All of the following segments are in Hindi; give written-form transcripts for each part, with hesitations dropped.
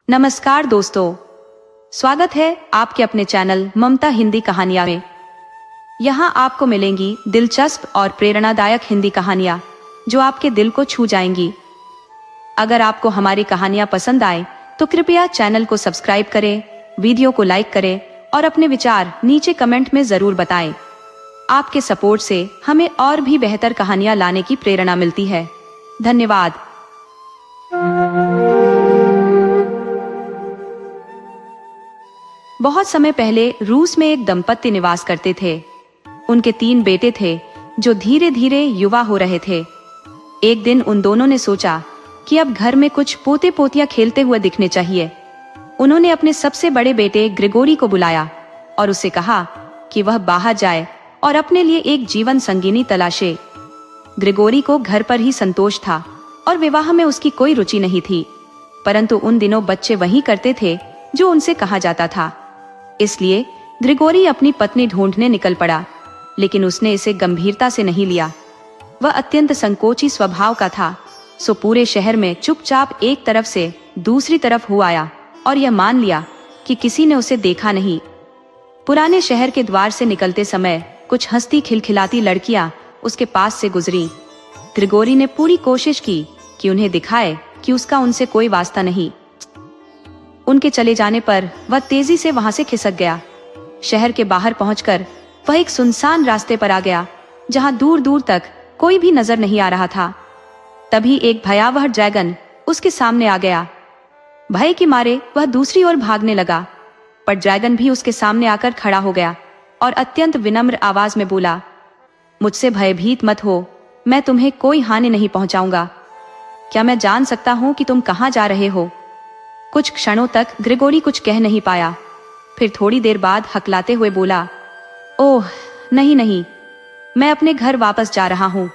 नमस्कार दोस्तों, स्वागत है आपके अपने चैनल ममता हिंदी कहानियाँ में। यहाँ आपको मिलेंगी दिलचस्प और प्रेरणादायक हिंदी कहानियाँ जो आपके दिल को छू जाएंगी। अगर आपको हमारी कहानियाँ पसंद आए तो कृपया चैनल को सब्सक्राइब करें, वीडियो को लाइक करें और अपने विचार नीचे कमेंट में जरूर बताएं। आपके सपोर्ट से हमें और भी बेहतर कहानियाँ लाने की प्रेरणा मिलती है। धन्यवाद। बहुत समय पहले रूस में एक दंपत्ति निवास करते थे। उनके 3 बेटे थे जो धीरे धीरे युवा हो रहे थे। एक दिन उन दोनों ने सोचा कि अब घर में कुछ पोते पोतियां खेलते हुए दिखने चाहिए। उन्होंने अपने सबसे बड़े बेटे ग्रिगोरी को बुलाया और उससे कहा कि वह बाहर जाए और अपने लिए एक जीवन संगिनी तलाशे। ग्रिगोरी को घर पर ही संतोष था और विवाह में उसकी कोई रुचि नहीं थी, परंतु उन दिनों बच्चे वही करते थे जो उनसे कहा जाता था। इसलिए ग्रिगोरी अपनी पत्नी ढूंढने निकल पड़ा, लेकिन उसने इसे गंभीरता से नहीं लिया। वह अत्यंत संकोची स्वभाव का था, सो पूरे शहर में चुपचाप एक तरफ से दूसरी तरफ हो आया और यह मान लिया कि किसी ने उसे देखा नहीं। पुराने शहर के द्वार से निकलते समय कुछ हंसती खिलखिलाती लड़कियां उसके पास से गुजरी। ग्रिगोरी ने पूरी कोशिश की कि उन्हें दिखाए कि उसका उनसे कोई वास्ता नहीं। उनके चले जाने पर वह तेजी से वहां से खिसक गया। शहर के बाहर पहुंचकर वह एक सुनसान रास्ते पर आ गया जहां दूर दूर तक कोई भी नजर नहीं आ रहा था। तभी एक भयावह ड्रैगन उसके सामने आ गया। भय के मारे वह दूसरी ओर भागने लगा, पर ड्रैगन भी उसके सामने आकर खड़ा हो गया और अत्यंत विनम्र आवाज में बोला, मुझसे भयभीत मत हो, मैं तुम्हें कोई हानि नहीं पहुंचाऊंगा। क्या मैं जान सकता हूं कि तुम कहां जा रहे हो? कुछ क्षणों तक ग्रिगोरी कुछ कह नहीं पाया। फिर थोड़ी देर बाद हकलाते हुए बोला, ओह नहीं नहीं, मैं अपने घर वापस जा रहा हूँ।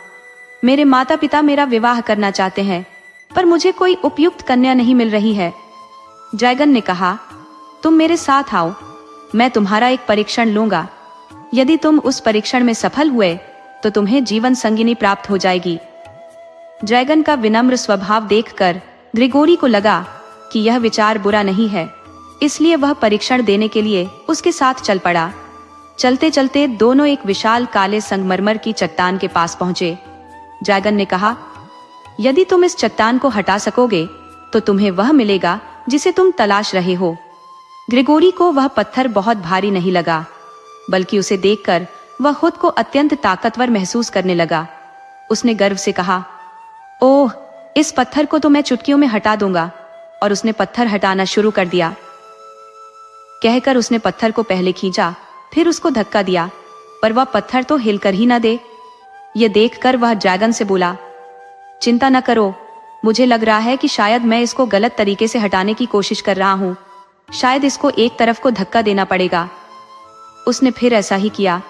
मेरे माता पिता मेरा विवाह करना चाहते हैं, पर मुझे कोई उपयुक्त कन्या नहीं मिल रही है। ड्रैगन ने कहा, तुम मेरे साथ आओ, मैं तुम्हारा एक परीक्षण लूंगा। यदि तुम उस परीक्षण में सफल हुए तो तुम्हें जीवन संगिनी प्राप्त हो जाएगी। ड्रैगन का विनम्र स्वभाव देखकर ग्रिगोरी को लगा कि यह विचार बुरा नहीं है, इसलिए वह परीक्षण देने के लिए उसके साथ चल पड़ा। चलते चलते दोनों एक विशाल काले संगमरमर की चट्टान के पास पहुंचे। ड्रैगन ने कहा, यदि तुम इस चट्टान को हटा सकोगे तो तुम्हें वह मिलेगा जिसे तुम तलाश रहे हो। ग्रिगोरी को वह पत्थर बहुत भारी नहीं लगा, बल्कि उसे देखकर वह खुद को अत्यंत ताकतवर महसूस करने लगा। उसने गर्व से कहा, ओह, इस पत्थर को तो मैं चुटकियों में हटा दूंगा। और उसने पत्थर हटाना शुरू कर दिया। कहकर उसने पत्थर को पहले खींचा, फिर उसको धक्का दिया, पर वह पत्थर तो हिलकर ही न दे। यह देखकर वह ड्रैगन से बोला, चिंता न करो, मुझे लग रहा है कि शायद मैं इसको गलत तरीके से हटाने की कोशिश कर रहा हूँ। शायद इसको एक तरफ को धक्का देना पड़ेगा। उसने फिर ऐसा ही किया।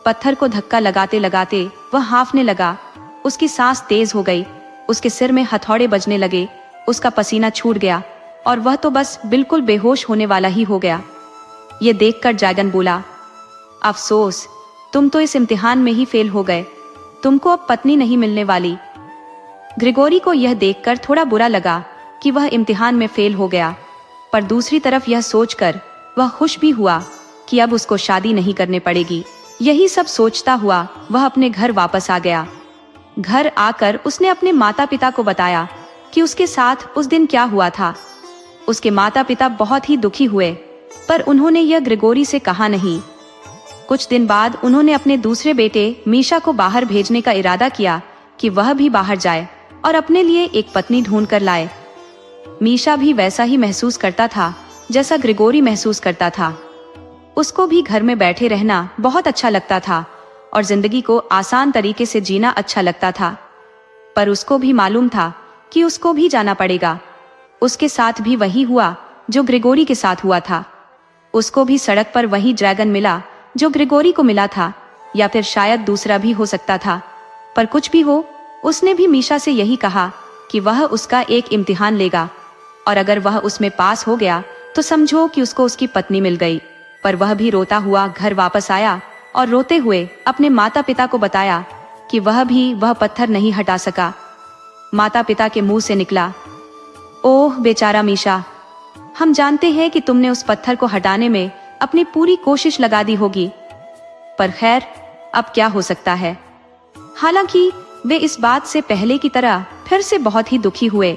पत्थर को धक्का लगाते लगाते वह हांफने लगा। उसकी सांस तेज हो गई, उसके सिर में हथौड़े बजने लगे, उसका पसीना छूट गया और वह तो बस बिल्कुल बेहोश होने वाला ही हो गया। ये देखकर ड्रैगन बोला, अफसोस, तुम तो इस इम्तिहान में ही फेल हो गए। तुमको अब पत्नी नहीं मिलने वाली। ग्रिगोरी को यह देखकर थोड़ा बुरा लगा कि वह इम्तिहान में फेल हो गया, पर दूसरी तरफ यह सोचकर वह खुश भी हुआ कि अब उसको शादी नहीं करने पड़ेगी। यही सब सोचता हुआ वह अपने घर वापस आ गया। घर आकर उसने अपने माता पिता को बताया कि उसके साथ उस दिन क्या हुआ था। उसके माता पिता बहुत ही दुखी हुए, पर उन्होंने यह ग्रिगोरी से कहा नहीं। कुछ दिन बाद उन्होंने अपने दूसरे बेटे मीशा को बाहर भेजने का इरादा किया कि वह भी बाहर जाए और अपने लिए एक पत्नी ढूंढ कर लाए। मीशा भी वैसा ही महसूस करता था जैसा ग्रिगोरी महसूस करता था। उसको भी घर में बैठे रहना बहुत अच्छा लगता था और जिंदगी को आसान तरीके से जीना अच्छा लगता था, पर उसको भी मालूम था कि उसको भी जाना पड़ेगा। उसके साथ भी वही हुआ जो ग्रिगोरी के साथ हुआ था। उसको भी सड़क पर वही ड्रैगन मिला जो ग्रिगोरी को मिला था, या फिर शायद दूसरा भी हो सकता था। पर कुछ भी हो, उसने भी मीशा से यही कहा कि वह उसका एक इम्तिहान लेगा और अगर वह उसमें पास हो गया तो समझो कि उसको उसकी पत्नी मिल गई। पर वह भी रोता हुआ घर वापस आया और रोते हुए अपने माता पिता को बताया कि वह पत्थर नहीं हटा सका। माता पिता के मुंह से निकला, ओह बेचारा मीशा, हम जानते हैं कि तुमने उस पत्थर को हटाने में अपनी पूरी कोशिश लगा दी होगी, पर खैर अब क्या हो सकता है। हालांकि वे इस बात से पहले की तरह फिर से बहुत ही दुखी हुए,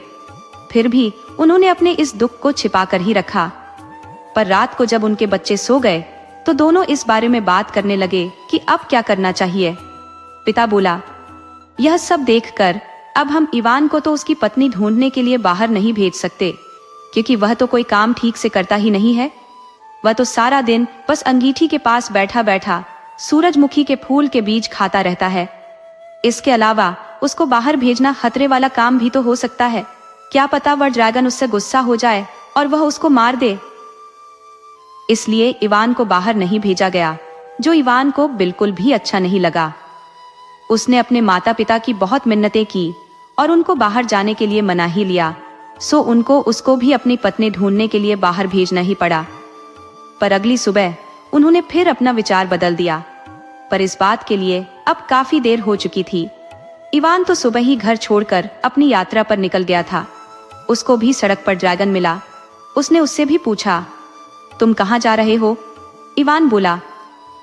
फिर भी उन्होंने अपने इस दुख को छिपा कर ही रखा। पर रात को जब उनके बच्चे सो गए तो दोनों इस बारे में बात करने लगे कि अब क्या करना चाहिए। पिता बोला, यह सब देखकर अब हम इवान को तो उसकी पत्नी ढूंढने के लिए बाहर नहीं भेज सकते, क्योंकि वह तो कोई काम ठीक से करता ही नहीं है। वह तो सारा दिन बस अंगीठी के पास बैठा बैठा सूरजमुखी के फूल के बीज खाता रहता है। इसके अलावा उसको बाहर भेजना खतरे वाला काम भी तो हो सकता है। क्या पता वह ड्रैगन उससे गुस्सा हो जाए और वह उसको मार दे। इसलिए इवान को बाहर नहीं भेजा गया, जो इवान को बिल्कुल भी अच्छा नहीं लगा। उसने अपने माता पिता की बहुत मिन्नतें की और उनको बाहर जाने के लिए मना ही लिया, सो उनको उसको भी अपनी पत्नी ढूंढने के लिए बाहर भेजना ही पड़ा। पर अगली सुबह उन्होंने फिर अपना विचार बदल दिया, पर इस बात के लिए अब काफी देर हो चुकी थी। इवान तो सुबह ही घर छोड़कर अपनी यात्रा पर निकल गया था। उसको भी सड़क पर ड्रैगन मिला। उसने उससे भी पूछा, तुम कहाँ जा रहे हो? इवान बोला,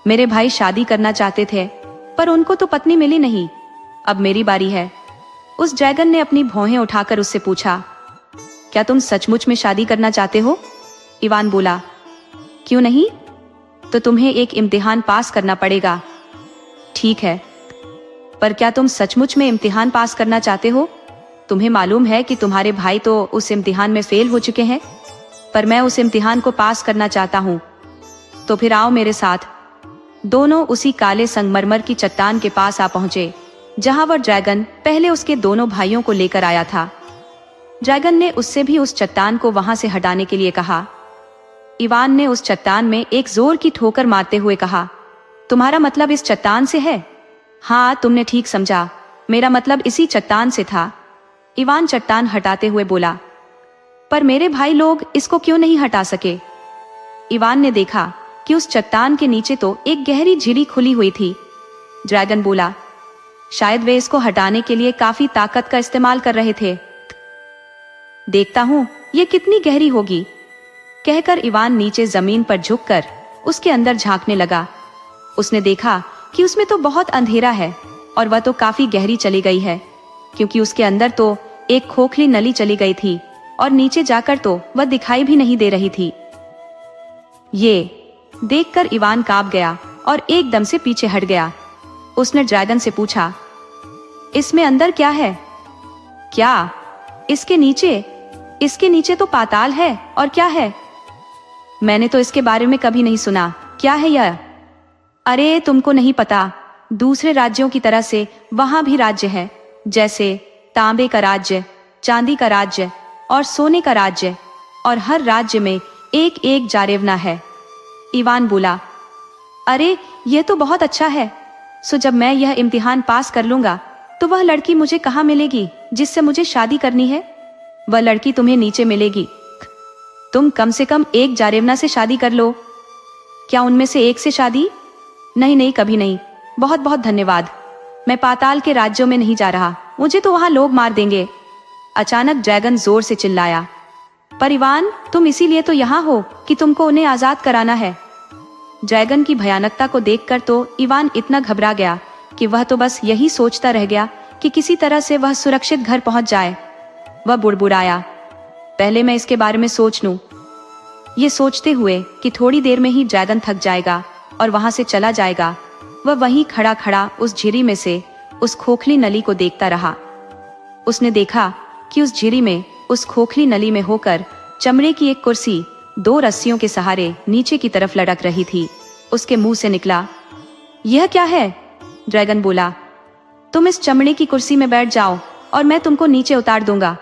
मेरे भाई शादी करना चाहते थे, पर उनको तो पत्नी मिली नहीं, अब मेरी बारी है। उस ड्रैगन ने अपनी भौहें उठाकर उससे पूछा, क्या तुम सचमुच में शादी करना चाहते हो? इवान बोला, क्यों नहीं, तो तुम्हें एक इम्तिहान पास करना पड़ेगा। ठीक है, पर क्या तुम सचमुच में इम्तिहान पास करना चाहते हो? तुम्हें मालूम है कि तुम्हारे भाई तो उस इम्तिहान में फेल हो चुके हैं, पर मैं उस इम्तिहान को पास करना चाहता हूँ, तो फिर आओ मेरे साथ। दोनों उसी काले संगमरमर की चट्टान के पास आ पहुंचे, जहां वह ड्रैगन पहले उसके दोनों भाइयों को लेकर आया था। ड्रैगन ने उससे भी उस चट्टान को वहां से हटाने के लिए कहा। इवान ने उस चट्टान में एक जोर की ठोकर मारते हुए कहा, तुम्हारा मतलब इस चट्टान से है? हाँ, तुमने ठीक समझा, मेरा मतलब इसी चट्टान से था। इवान चट्टान हटाते हुए बोला, पर मेरे भाई लोग इसको क्यों नहीं हटा सके? इवान ने देखा कि उस चट्टान के नीचे तो एक गहरी झिली खुली हुई थी। ड्रैगन बोला, शायद वे इसको हटाने के लिए काफी ताकत का इस्तेमाल कर रहे थे। देखता हूं ये कितनी गहरी होगी, कहकर इवान नीचे जमीन पर झुककर उसके अंदर झांकने लगा। उसने देखा कि उसमें तो बहुत अंधेरा है और वह तो काफी गहरी चली गई है, क्योंकि उसके अंदर तो एक खोखली नली चली गई थी और नीचे जाकर तो वह दिखाई भी नहीं दे रही थी। ये देखकर इवान कांप गया और एकदम से पीछे हट गया। उसने ड्रैगन से पूछा, इसमें अंदर क्या है? क्या? इसके नीचे? इसके नीचे तो पाताल है, और क्या है? मैंने तो इसके बारे में कभी नहीं सुना, क्या है यह? अरे तुमको नहीं पता, दूसरे राज्यों की तरह से वहां भी राज्य है, जैसे तांबे का राज्य, चांदी का राज्य और सोने का राज्य, और हर राज्य में एक एक जारेवना है। इवान बोला, अरे यह तो बहुत अच्छा है। सो जब मैं यह इम्तिहान पास कर लूंगा तो वह लड़की मुझे कहाँ मिलेगी जिससे मुझे शादी करनी है? वह लड़की तुम्हें नीचे मिलेगी। तुम कम से कम एक जारेवना से शादी कर लो। क्या उनमें से एक से शादी? नहीं नहीं, कभी नहीं। बहुत बहुत धन्यवाद, मैं पाताल के राज्यों में नहीं जा रहा, मुझे तो वहां लोग मार देंगे। अचानक ड्रैगन जोर से चिल्लाया, पर इवान तुम इसीलिए तो यहाँ हो कि तुमको उन्हें आजाद कराना है। ड्रैगन की भयानकता को देखकर तो इवान इतना घबरा गया कि वह तो बस यही सोचता रह गया कि किसी तरह से वह सुरक्षित घर पहुंच जाए। वह बुड़बुड़ाया, पहले मैं इसके बारे में सोच लूं। ये सोचते हुए कि थोड़ी देर में ही ड्रैगन थक जाएगा और वहां से चला जाएगा, वह वहीं खड़ा खड़ा उस झिरी में से उस खोखली नली को देखता रहा। उसने देखा कि उस झिरी में, उस खोखली नली में होकर चमड़े की एक कुर्सी 2 रस्सियों के सहारे नीचे की तरफ लटक रही थी। उसके मुंह से निकला, यह क्या है? ड्रैगन बोला, तुम इस चमड़े की कुर्सी में बैठ जाओ और मैं तुमको नीचे उतार दूंगा।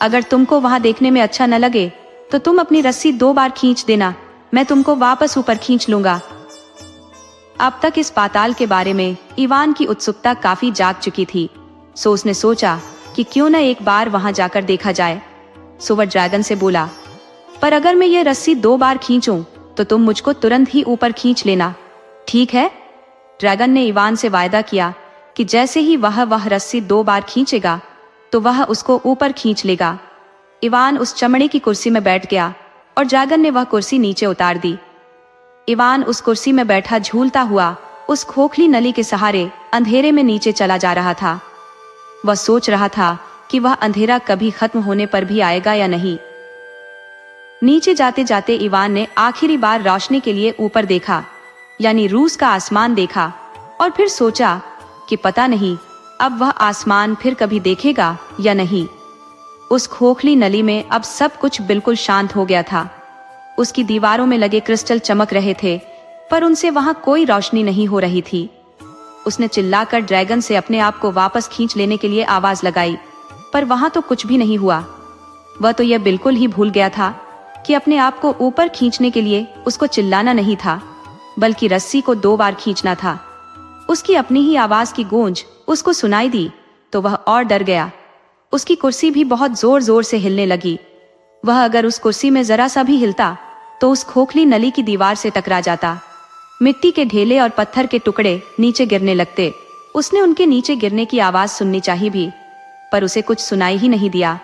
अगर तुमको वहां देखने में अच्छा न लगे तो तुम अपनी रस्सी 2 बार खींच देना, मैं तुमको वापस ऊपर खींच लूंगा। अब तक इस पाताल के बारे में इवान की उत्सुकता काफी जाग चुकी थी, सो उसने सोचा कि क्यों न एक बार वहां जाकर देखा जाए। सो वह ड्रैगन से बोला, पर अगर मैं ये रस्सी 2 बार खींचूं तो तुम मुझको तुरंत ही ऊपर खींच लेना, ठीक है? ड्रैगन ने इवान से वायदा किया कि जैसे ही वह रस्सी 2 बार खींचेगा तो वह उसको ऊपर खींच लेगा। इवान उस चमड़े की कुर्सी में बैठ गया और ड्रैगन ने वह कुर्सी नीचे उतार दी। इवान उस कुर्सी में बैठा झूलता हुआ उस खोखली नली के सहारे अंधेरे में नीचे चला जा रहा था। वह सोच रहा था कि वह अंधेरा कभी खत्म होने पर भी आएगा या नहीं। नीचे जाते जाते इवान ने आखिरी बार रोशनी के लिए ऊपर देखा, यानी रूस का आसमान देखा, और फिर सोचा कि पता नहीं अब वह आसमान फिर कभी देखेगा या नहीं। उस खोखली नली में अब सब कुछ बिल्कुल शांत हो गया था। उसकी दीवारों में लगे क्रिस्टल चमक रहे थे, पर उनसे वहां कोई रोशनी नहीं हो रही थी। उसने चिल्लाकर ड्रैगन से अपने आप को वापस खींच लेने के लिए आवाज लगाई, पर वहां तो कुछ भी नहीं हुआ। वह तो यह बिल्कुल ही भूल गया था कि अपने आप को ऊपर खींचने के लिए उसको चिल्लाना नहीं था, बल्कि रस्सी को 2 बार खींचना था। उसकी अपनी ही आवाज की गूंज उसको सुनाई दी तो वह और डर गया। उसकी कुर्सी भी बहुत जोर जोर से हिलने लगी। वह अगर उस कुर्सी में जरा सा भी हिलता तो उस खोखली नली की दीवार से टकरा जाता। मिट्टी के ढेले और पत्थर के टुकड़े नीचे गिरने लगते। उसने उनके नीचे गिरने की आवाज सुननी चाहिए भी, पर उसे कुछ सुनाई ही नहीं दिया।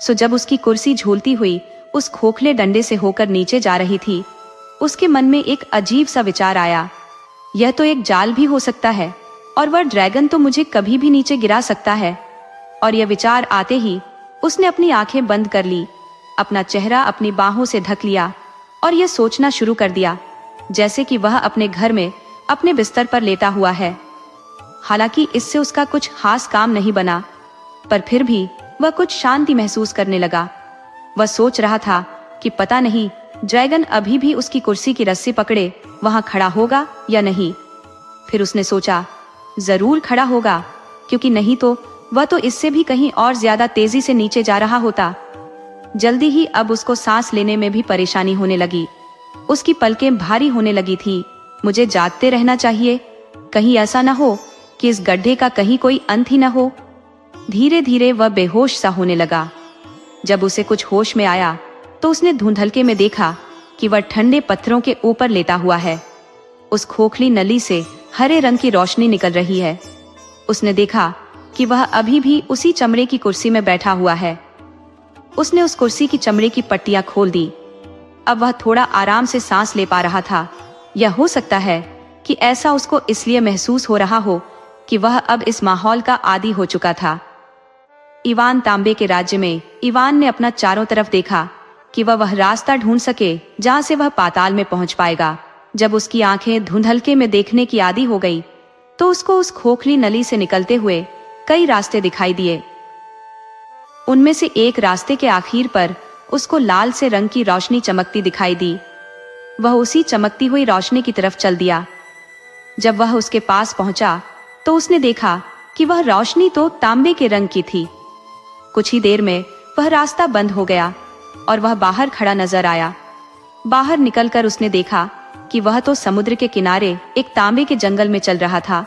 सो जब उसकी कुर्सी झूलती हुई उस खोखले डंडे से होकर नीचे जा रही थी, उसके मन में एक अजीब सा विचार आया, यह तो एक जाल भी हो सकता है और वह ड्रैगन तो मुझे कभी भी नीचे गिरा सकता है। और यह विचार आते ही उसने अपनी आंखें बंद कर ली, अपना चेहरा अपनी बाहों से ढक लिया और यह सोचना शुरू कर दिया जैसे कि वह अपने घर में अपने बिस्तर पर लेटा हुआ है। हालांकि इससे उसका कुछ खास काम नहीं बना, पर फिर भी वह कुछ शांति महसूस करने लगा। वह सोच रहा था कि पता नहीं ड्रैगन अभी भी उसकी कुर्सी की रस्सी पकड़े वहां खड़ा होगा या नहीं। फिर उसने सोचा जरूर खड़ा होगा, क्योंकि नहीं तो वह तो इससे भी कहीं और ज्यादा तेजी से नीचे जा रहा होता। जल्दी ही अब उसको सांस लेने में भी परेशानी होने लगी। उसकी पलकें भारी होने लगी थी। मुझे जागते रहना चाहिए, कहीं ऐसा न हो कि इस गड्ढे का कहीं कोई अंत ही न हो। धीरे धीरे वह बेहोश सा होने लगा। जब उसे कुछ होश में आया तो उसने धुंधलके में देखा कि वह ठंडे पत्थरों के ऊपर लेटा हुआ है। उस खोखली नली से हरे रंग की रोशनी निकल रही है। उसने देखा कि वह अभी भी उसी चमड़े की कुर्सी में बैठा हुआ है। उसने उस कुर्सी की चमड़े की पट्टियां खोल दी। अब वह थोड़ा आराम से सांस ले पा रहा था। यह हो सकता है कि ऐसा उसको इसलिए महसूस हो रहा हो कि वह अब इस माहौल का आदी हो चुका था। इवान तांबे के राज्य में इवान ने अपना चारों तरफ देखा कि वह रास्ता ढूंढ सके जहां से वह पाताल में पहुंच पाएगा। जब उसकी आंखें धुंधलके में देखने की आदी हो गई तो उसको उस खोखली नली से निकलते हुए कई रास्ते दिखाई दिए। उनमें से एक रास्ते के आखिर पर उसको लाल से रंग की रोशनी चमकती दिखाई दी। वह उसी चमकती हुई रोशनी की तरफ चल दिया। जब वह उसके पास पहुंचा तो उसने देखा कि वह रोशनी तो तांबे के रंग की थी। कुछ ही देर में वह रास्ता बंद हो गया और वह बाहर खड़ा नजर आया। बाहर निकलकर उसने देखा कि वह तो समुद्र के किनारे एक तांबे के जंगल में चल रहा था।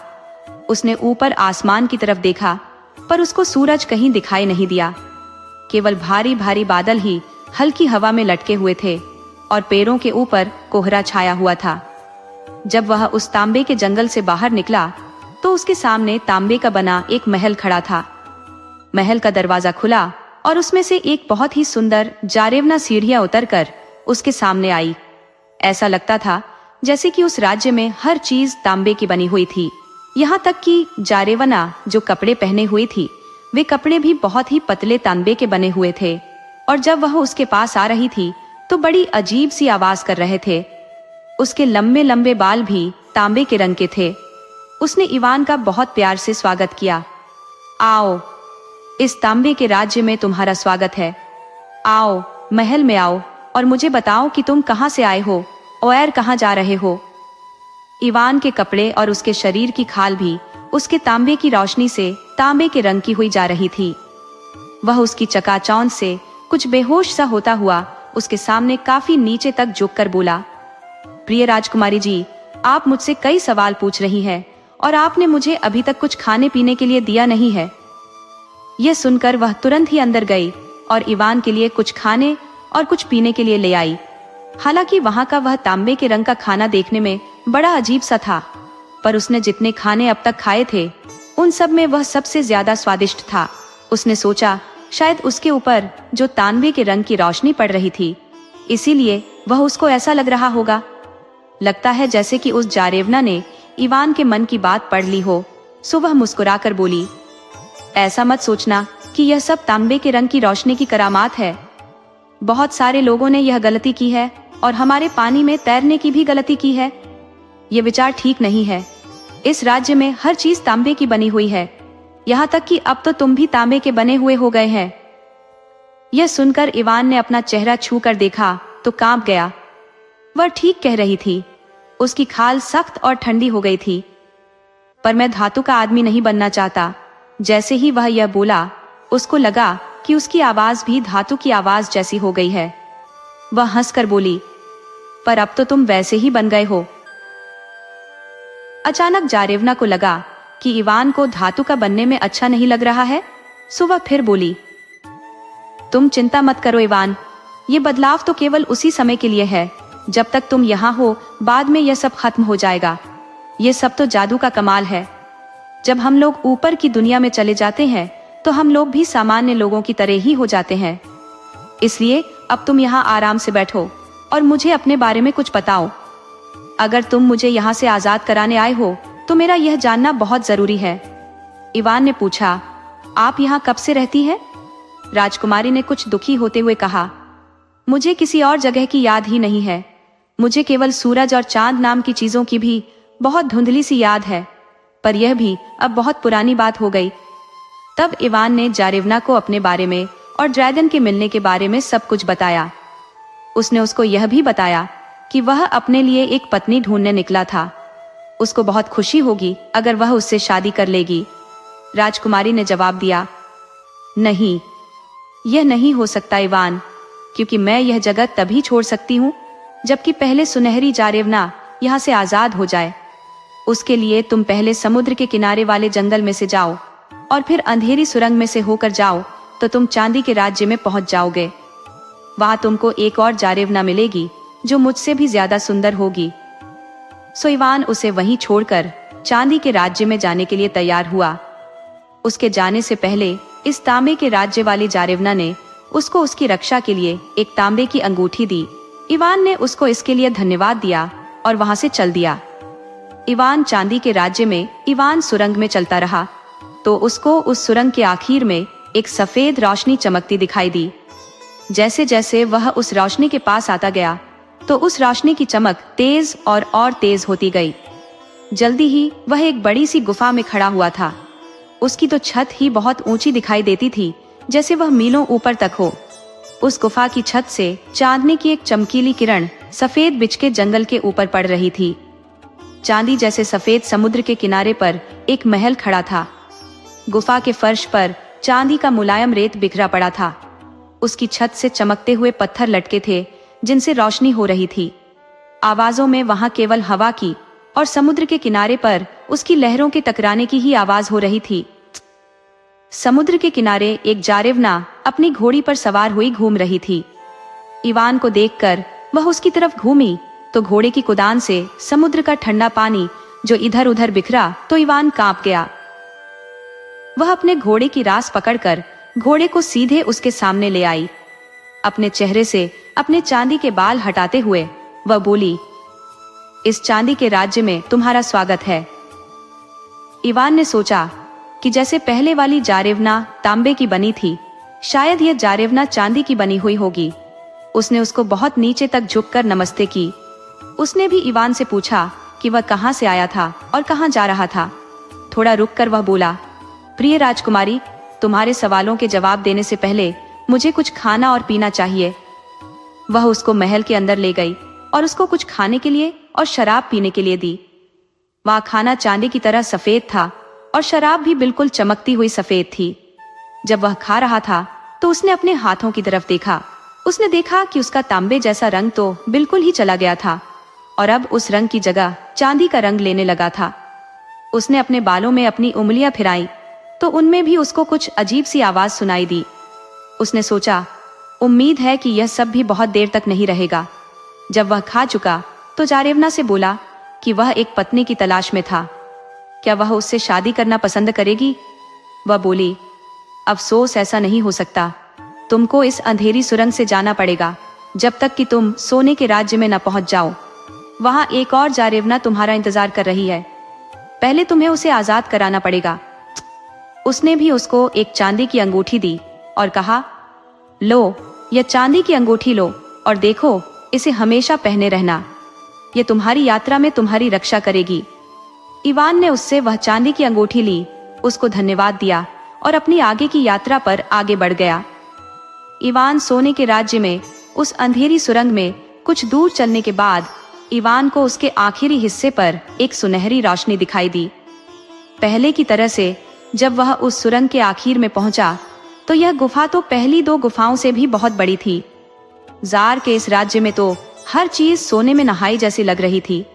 उसने ऊपर आसमान की तरफ देखा, पर उसको सूरज कहीं दिखाई नहीं दिया। केवल भारी भारी बादल ही हल्की हवा में लटके हुए थे और पेड़ों के ऊपर कोहरा छाया हुआ था। जब वह उस तांबे के जंगल से बाहर निकला तो उसके सामने तांबे का बना एक महल खड़ा था। महल का दरवाजा खुला और उसमें से एक बहुत ही सुंदर जारेवना सीढ़ियां उतरकर उसके सामने आई। ऐसा लगता था जैसे कि उस राज्य में हर चीज तांबे की बनी हुई थी। यहाँ तक कि जारेवना जो कपड़े पहने हुई थी, वे कपड़े भी बहुत ही पतले तांबे के बने हुए थे। और जब वह उसके पास आ रही थी तो बड़ी अजीब सी आवाज कर रहे थे। उसके लंबे लंबे बाल भी तांबे के रंग के थे। उसने इवान का बहुत प्यार से स्वागत किया। आओ, इस तांबे के राज्य में तुम्हारा स्वागत है। आओ, महल में आओ और मुझे बताओ कि तुम कहाँ से आए हो और कहाँ जा रहे हो। इवान के कपड़े और उसके शरीर की खाल भी उसके तांबे की रोशनी से तांबे के रंग की हुई जा रही थी। वह उसकी चकाचौंध से कुछ बेहोश सा होता हुआ उसके सामने काफी नीचे तक झुककर बोला, प्रिय राजकुमारी जी, आप मुझसे कई सवाल पूछ रही हैं और आपने मुझे अभी तक कुछ खाने पीने के लिए दिया नहीं है। यह सुनकर वह तुरंत ही अंदर गई और इवान के लिए कुछ खाने और कुछ पीने के लिए ले आई। हालांकि वहां का वह तांबे के रंग का खाना देखने में बड़ा अजीब सा था, पर उसने जितने खाने अब तक खाए थे उन सब में वह सबसे ज्यादा स्वादिष्ट था। उसने सोचा शायद उसके ऊपर जो तांबे के रंग की रोशनी पड़ रही थी इसीलिए वह उसको ऐसा लग रहा होगा। लगता है जैसे कि उस जारेवना ने इवान के मन की बात पढ़ ली हो। सो वह मुस्कुराकर बोली, ऐसा मत सोचना कि यह सब तांबे के रंग की रोशनी की करामात है। बहुत सारे लोगों ने यह गलती की है और हमारे पानी में तैरने की भी गलती की है। यह विचार ठीक नहीं है। इस राज्य में हर चीज तांबे की बनी हुई है, यहाँ तक कि अब तो तुम भी तांबे के बने हुए हो गए हैं। यह सुनकर इवान ने अपना चेहरा छू कर देखा तो कांप गया। वह ठीक कह रही थी, उसकी खाल सख्त और ठंडी हो गई थी। पर मैं धातु का आदमी नहीं बनना चाहता। जैसे ही वह यह बोला, उसको लगा कि उसकी आवाज भी धातु की आवाज जैसी हो गई है। वह हंसकर बोली, पर अब तो तुम वैसे ही बन गए हो। अचानक जारेवना को लगा कि इवान को धातु का बनने में अच्छा नहीं लग रहा है। सो वह फिर बोली, तुम चिंता मत करो इवान, ये बदलाव तो केवल उसी समय के लिए है। जब तक तुम यहाँ हो, बाद में यह सब खत्म हो जाएगा। ये सब तो जादू का कमाल है। जब हम लोग ऊपर की दुनिया में चले जाते हैं तो हम लोग भी सामान्य लोगों की तरह ही हो जाते हैं। इसलिए अब तुम यहाँ आराम से बैठो और मुझे अपने बारे में कुछ बताओ। अगर तुम मुझे यहाँ से आजाद कराने आए हो तो मेरा यह जानना बहुत जरूरी है। इवान ने पूछा, आप यहाँ कब से रहती है? राजकुमारी ने कुछ दुखी होते हुए कहा, मुझे किसी और जगह की याद ही नहीं है। मुझे केवल सूरज और चांद नाम की चीजों की भी बहुत धुंधली सी याद है, पर यह भी अब बहुत पुरानी बात हो गई। तब इवान ने जारेवना को अपने बारे में और ड्रैगन के मिलने के बारे में सब कुछ बताया। उसने उसको यह भी बताया कि वह अपने लिए एक पत्नी ढूंढने निकला था। उसको बहुत खुशी होगी अगर वह उससे शादी कर लेगी। राजकुमारी ने जवाब दिया, नहीं, यह नहीं हो सकता इवान, क्योंकि मैं यह जगह तभी छोड़ सकती हूँ जबकि पहले सुनहरी जारेवना यहाँ से आजाद हो जाए। उसके लिए तुम पहले समुद्र के किनारे वाले जंगल में से जाओ और फिर अंधेरी सुरंग में से होकर जाओ तो तुम चांदी के राज्य में पहुंच जाओगे। वहां तुमको एक और जारेवना मिलेगी जो मुझसे भी ज्यादा सुंदर होगी। सो इवान उसे वहीं छोड़कर चांदी के राज्य में जाने के लिए तैयार हुआ। उसके जाने से पहले इस तांबे के राज्य वाली जारेवना ने उसको उसकी रक्षा के लिए एक तांबे की अंगूठी दी। इवान ने उसको इसके लिए धन्यवाद दिया और वहां से चल दिया। इवान चांदी के राज्य में इवान सुरंग में चलता रहा तो उसको उस सुरंग के आखिर में एक सफेद रोशनी चमकती दिखाई दी। जैसे जैसे वह उस रोशनी के पास आता गया तो उस रोशनी की चमक तेज और तेज होती गई। जल्दी ही वह एक बड़ी सी गुफा में खड़ा हुआ था। उसकी तो छत ही बहुत ऊंची दिखाई देती थी, जैसे वह मीलों ऊपर तक हो। उस गुफा की छत से चांदनी की एक चमकीली किरण सफेद बिछ के जंगल के ऊपर पड़ रही थी। चांदी जैसे सफेद समुद्र के किनारे पर एक महल खड़ा था। गुफा के फर्श पर चांदी का मुलायम रेत बिखरा पड़ा था। उसकी छत से चमकते हुए पत्थर लटके थे जिनसे रोशनी हो रही थी। आवाजों में वहां केवल हवा की और समुद्र के किनारे पर उसकी लहरों के टकराने की ही आवाज हो रही थी। समुद्र के किनारे एक जारेवना अपनी घोड़ी पर सवार हुई घूम रही थी। इवान को देखकर वह उसकी तरफ घूमी तो घोड़े की कुदान से समुद्र का ठंडा पानी जो इधर उधर बिखरा तो इवान कांप गया। वह अपने घोड़े की रास पकड़कर घोड़े को सीधे उसके सामने ले आई। अपने चेहरे से अपने चांदी के बाल हटाते हुए वह बोली, इस चांदी के राज्य में तुम्हारा स्वागत है। इवान ने सोचा कि जैसे पहले वाली जारेवना तांबे की बनी थी, शायद यह जारेवना चांदी की बनी हुई होगी। उसने उसको बहुत नीचे तक झुककर नमस्ते की। उसने भी इवान से पूछा कि वह कहाँ से आया था और कहाँ जा रहा था। थोड़ा रुककर वह बोला, प्रिय राजकुमारी, तुम्हारे सवालों के जवाब देने से पहले मुझे कुछ खाना और पीना चाहिए। वह उसको महल के अंदर ले गई और उसको कुछ खाने के लिए और शराब पीने के लिए दी। वह खाना चांदी की तरह सफेद था और शराब भी बिल्कुल चमकती हुई सफेद थी। जब वह खा रहा था तो उसने अपने हाथों की तरफ देखा। उसने देखा कि उसका तांबे जैसा रंग तो बिल्कुल ही चला गया था और अब उस रंग की जगह चांदी का रंग लेने लगा था। उसने अपने बालों में अपनी उंगलियां फिराई तो उनमें भी उसको कुछ अजीब सी आवाज सुनाई दी। उसने सोचा, उम्मीद है कि यह सब भी बहुत देर तक नहीं रहेगा। जब वह खा चुका तो जारेवना से बोला कि वह एक पत्नी की तलाश में था। क्या वह उससे शादी करना पसंद करेगी? वह बोली, अफसोस ऐसा नहीं हो सकता। तुमको इस अंधेरी सुरंग से जाना पड़ेगा जब तक कि तुम सोने के राज्य में न पहुंच जाओ। वहां एक और जारेवना तुम्हारा इंतजार कर रही है, पहले तुम्हें उसे आजाद कराना पड़ेगा। उसने भी उसको एक चांदी की अंगूठी दी और कहा, लो, यह चांदी की अंगूठी लो और देखो, इसे हमेशा पहने रहना, ये तुम्हारी यात्रा में तुम्हारी रक्षा करेगी। इवान ने उससे वह चांदी की अंगूठी ली, उसको धन्यवाद दिया और अपनी आगे की यात्रा पर आगे बढ़ गया। इवान सोने के राज्य में उस अंधेरी सुरंग में कुछ दूर चलने के बाद इवान को उसके आखिरी हिस्से पर एक सुनहरी रोशनी दिखाई दी। पहले की तरह से जब वह उस सुरंग के आखिर में पहुंचा तो यह गुफा तो पहली 2 गुफाओं से भी बहुत बड़ी थी। जार के इस राज्य में तो हर चीज सोने में नहाई जैसी लग रही थी।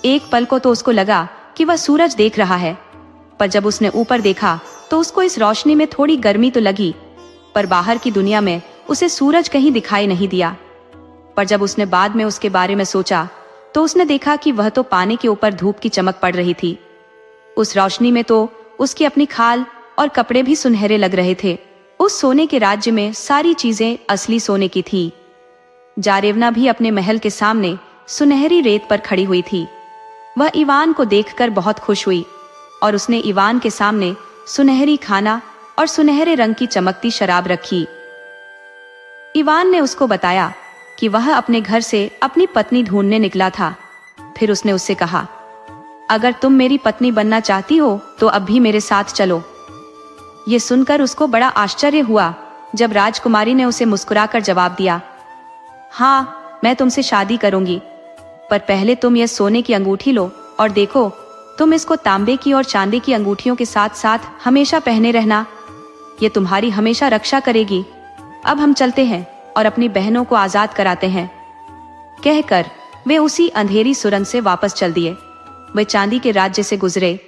एक पल को तो उसको लगा कि वह सूरज देख रहा है, पर जब उसने ऊपर देखा तो उसको इस रोशनी में थोड़ी गर्मी तो लगी, पर बाहर की दुनिया में उसे सूरज कहीं दिखाई नहीं दिया। पर जब उसने बाद में उसके बारे में सोचा तो उसने देखा कि वह तो पानी के ऊपर धूप की चमक पड़ रही थी। उस रोशनी में तो उसकी अपनी खाल और कपड़े भी सुनहरे लग रहे थे। उस सोने के राज्य में सारी चीजें असली सोने की थी। जारेवना भी अपने महल के सामने सुनहरी रेत पर खड़ी हुई थी। वह इवान को देखकर बहुत खुश हुई और उसने इवान के सामने सुनहरी खाना और सुनहरे रंग की चमकती शराब रखी। इवान ने उसको बताया कि वह अपने घर से अपनी पत्नी ढूंढने निकला था। फिर उसने उससे कहा, अगर तुम मेरी पत्नी बनना चाहती हो तो अब भी मेरे साथ चलो। ये सुनकर उसको बड़ा आश्चर्य हुआ जब राजकुमारी ने उसे मुस्कुराकर जवाब दिया, हाँ, मैं तुमसे शादी करूंगी, पर पहले तुम यह सोने की अंगूठी लो और देखो, तुम इसको तांबे की और चांदी की अंगूठियों के साथ साथ हमेशा पहने रहना, ये तुम्हारी हमेशा रक्षा करेगी। अब हम चलते हैं और अपनी बहनों को आजाद कराते हैं। कहकर वे उसी अंधेरी सुरंग से वापस चल दिए। वे चांदी के राज्य से गुजरे।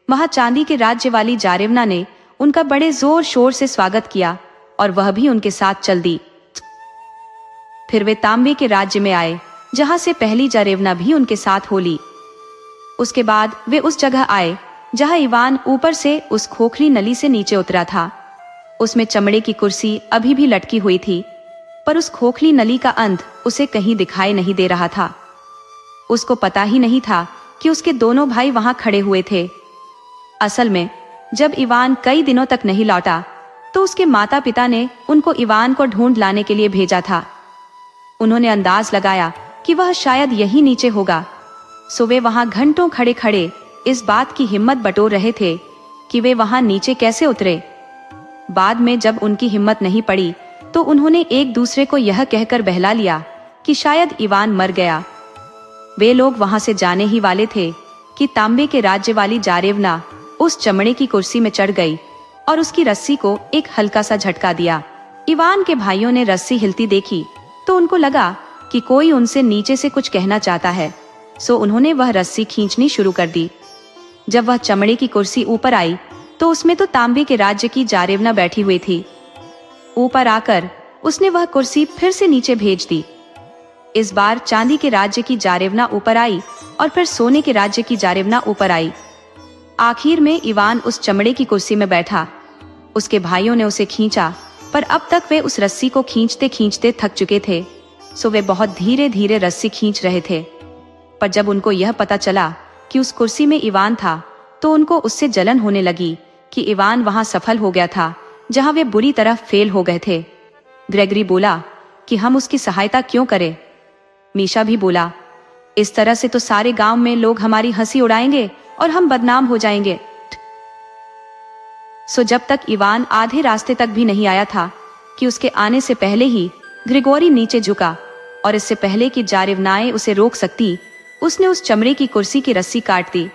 वहां चांदी के राज्य वाली जारेवना ने उनका बड़े जोर शोर से स्वागत किया और वह भी उनके साथ चल दी। फिर वे तांबे के राज्य में आए जहां से पहली जारेवना भी उनके साथ हो ली। उसके बाद वे उस जगह आए जहां इवान ऊपर से उस खोखली नली से नीचे उतरा था। उसमें चमड़े की कुर्सी अभी भी लटकी हुई थी, पर उस खोखली नली का अंत उसे कहीं दिखाई नहीं दे रहा था। उसको पता ही नहीं था कि उसके दोनों भाई वहां खड़े हुए थे। असल में जब इवान कई दिनों तक नहीं लौटा तो उसके माता पिता ने उनको इवान को ढूंढ लाने के लिए भेजा था। उन्होंने अंदाज लगाया कि वह शायद यहीं नीचे होगा, सो वे वहां घंटों खड़े खड़े इस बात की हिम्मत बटोर रहे थे कि वे वहां नीचे कैसे उतरे। बाद में जब उनकी हिम्मत नहीं पड़ी तो उन्होंने एक दूसरे को यह कहकर बहला लिया कि शायद इवान मर गया। वे लोग वहां से जाने ही वाले थे कि तांबे के राज्य वाली जारेवना उस चमड़े की कुर्सी में चढ़ गई और उसकी रस्सी को एक हल्का सा झटका दिया। इवान के भाइयों ने रस्सी हिलती देखी तो उनको लगा कि कोई उनसे नीचे से कुछ कहना चाहता है, सो उन्होंने वह रस्सी खींचनी शुरू कर दी। जब वह चमड़े की कुर्सी ऊपर आई तो उसमें तो तांबे के राज्य की जारेवना बैठी हुई थी। ऊपर आकर उसने वह कुर्सी फिर से नीचे भेज दी। इस बार चांदी के राज्य की जारेवना ऊपर आई और फिर सोने के राज्य की जारेवना ऊपर आई। आखिर में इवान उस चमड़े की कुर्सी में बैठा। उसके भाइयों ने उसे खींचा, पर अब तक वे उस रस्सी को खींचते खींचते थक चुके थे, सो वे बहुत धीरे धीरे रस्सी खींच रहे थे। पर जब उनको यह पता चला कि उस कुर्सी में इवान था तो उनको उससे जलन होने लगी कि इवान वहां सफल हो गया था जहां वे बुरी तरह फेल हो गए थे। ग्रेगरी बोला कि हम उसकी सहायता क्यों करें। मीशा भी बोला, इस तरह से तो सारे गांव में लोग हमारी हंसी उड़ाएंगे और हम बदनाम हो जाएंगे। सो जब तक इवान आधे रास्ते तक भी नहीं आया था कि उसके आने से पहले ही ग्रिगोरी नीचे झुका और इससे पहले कि जारेवनाएं उसे रोक सकती, उसने उस चमड़े की कुर्सी की रस्सी काट दी।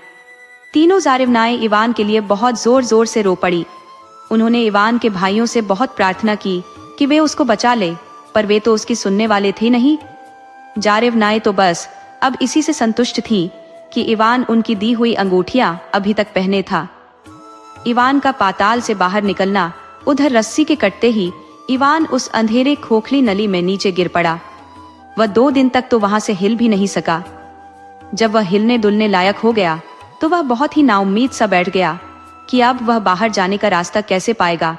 तीनों जारेवनाएं इवान के लिए बहुत जोर जोर से रो पड़ी। उन्होंने इवान के भाइयों से बहुत प्रार्थना की कि वे उसको बचा ले, पर वे तो उसकी सुनने वाले थे नहीं। जारेवनाएं तो बस अब इसी से संतुष्ट थी कि इवान उनकी दी हुई अंगूठियां अभी तक पहने था। इवान का पाताल से बाहर निकलना, उधर रस्सी के कटते ही इवान उस अंधेरे खोखली नली में नीचे गिर पड़ा। वह 2 दिन तक तो वहां से हिल भी नहीं सका। जब वह हिलने डुलने लायक हो गया तो वह बहुत ही नाउम्मीद सा बैठ गया कि अब वह बाहर जाने का रास्ता कैसे पाएगा।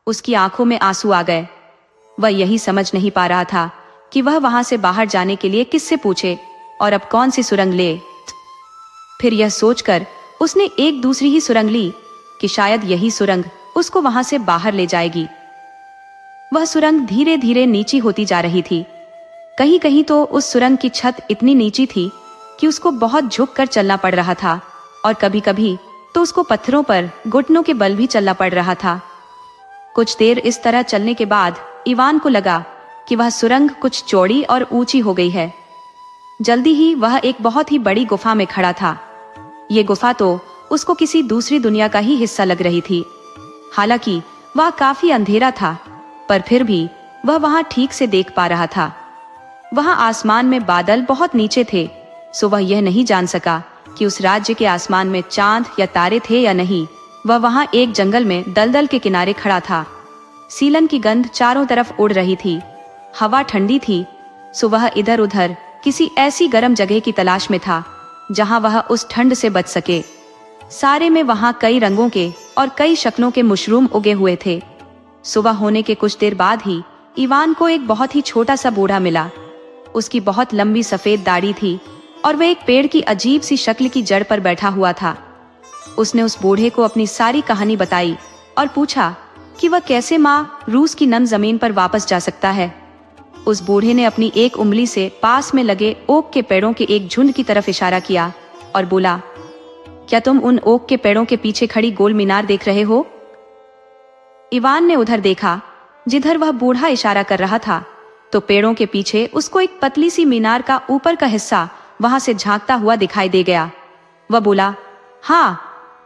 उसकी आंखों में आंसू आ गए। वह यही समझ नहीं पा रहा था कि वह वहां से बाहर जाने के लिए किससे पूछे और अब कौन सी सुरंग ले। फिर यह सोचकर उसने एक दूसरी ही सुरंग ली कि शायद यही सुरंग उसको वहां से बाहर ले जाएगी। वह सुरंग धीरे धीरे नीची होती जा रही थी। कहीं कहीं तो उस सुरंग की छत इतनी नीची थी कि उसको बहुत झुक कर चलना पड़ रहा था और कभी कभी तो उसको पत्थरों पर घुटनों के बल भी चलना पड़ रहा था। कुछ देर इस तरह चलने के बाद इवान को लगा कि वह सुरंग कुछ चौड़ी और ऊंची हो गई है। जल्दी ही वह एक बहुत ही बड़ी गुफा में खड़ा था। ये गुफा तो उसको किसी दूसरी दुनिया का ही हिस्सा लग रही थी। हालांकि वह काफी अंधेरा था, पर फिर भी वह वहां ठीक से देख पा रहा था। वहां आसमान में बादल बहुत नीचे थे, सो वह यह नहीं जान सका कि उस राज्य के आसमान में चांद या तारे थे या नहीं। वह वहां एक जंगल में दलदल के किनारे खड़ा था। सीलन की गंध चारों तरफ उड़ रही थी। हवा ठंडी थी, सो वह इधर उधर किसी ऐसी गर्म जगह की तलाश में था जहां वह उस ठंड से बच सके। सारे में वहां कई रंगों के और कई शक्लों के मशरूम उगे हुए थे। सुबह होने के कुछ देर बाद ही इवान को एक बहुत ही छोटा सा बूढ़ा मिला। उसकी बहुत लंबी सफेद दाढ़ी थी और वह एक पेड़ की अजीब सी शक्ल की जड़ पर बैठा हुआ था। उसने उस बूढ़े को अपनी सारी कहानी बताई और पूछा कि वह कैसे माँ रूस की नम जमीन पर वापस जा सकता है। उस बूढ़े ने अपनी एक उंगली से पास में लगे ओक के पेड़ों के एक झुंड की तरफ इशारा किया और बोला, क्या तुम उन ओक के पेड़ों के पीछे खड़ी गोल मीनार देख रहे हो? इवान ने उधर देखा जिधर वह बूढ़ा इशारा कर रहा था, तो पेड़ों के पीछे उसको एक पतली सी मीनार का ऊपर का हिस्सा वहां से झांकता हुआ दिखाई दे गया। वह बोला, हाँ,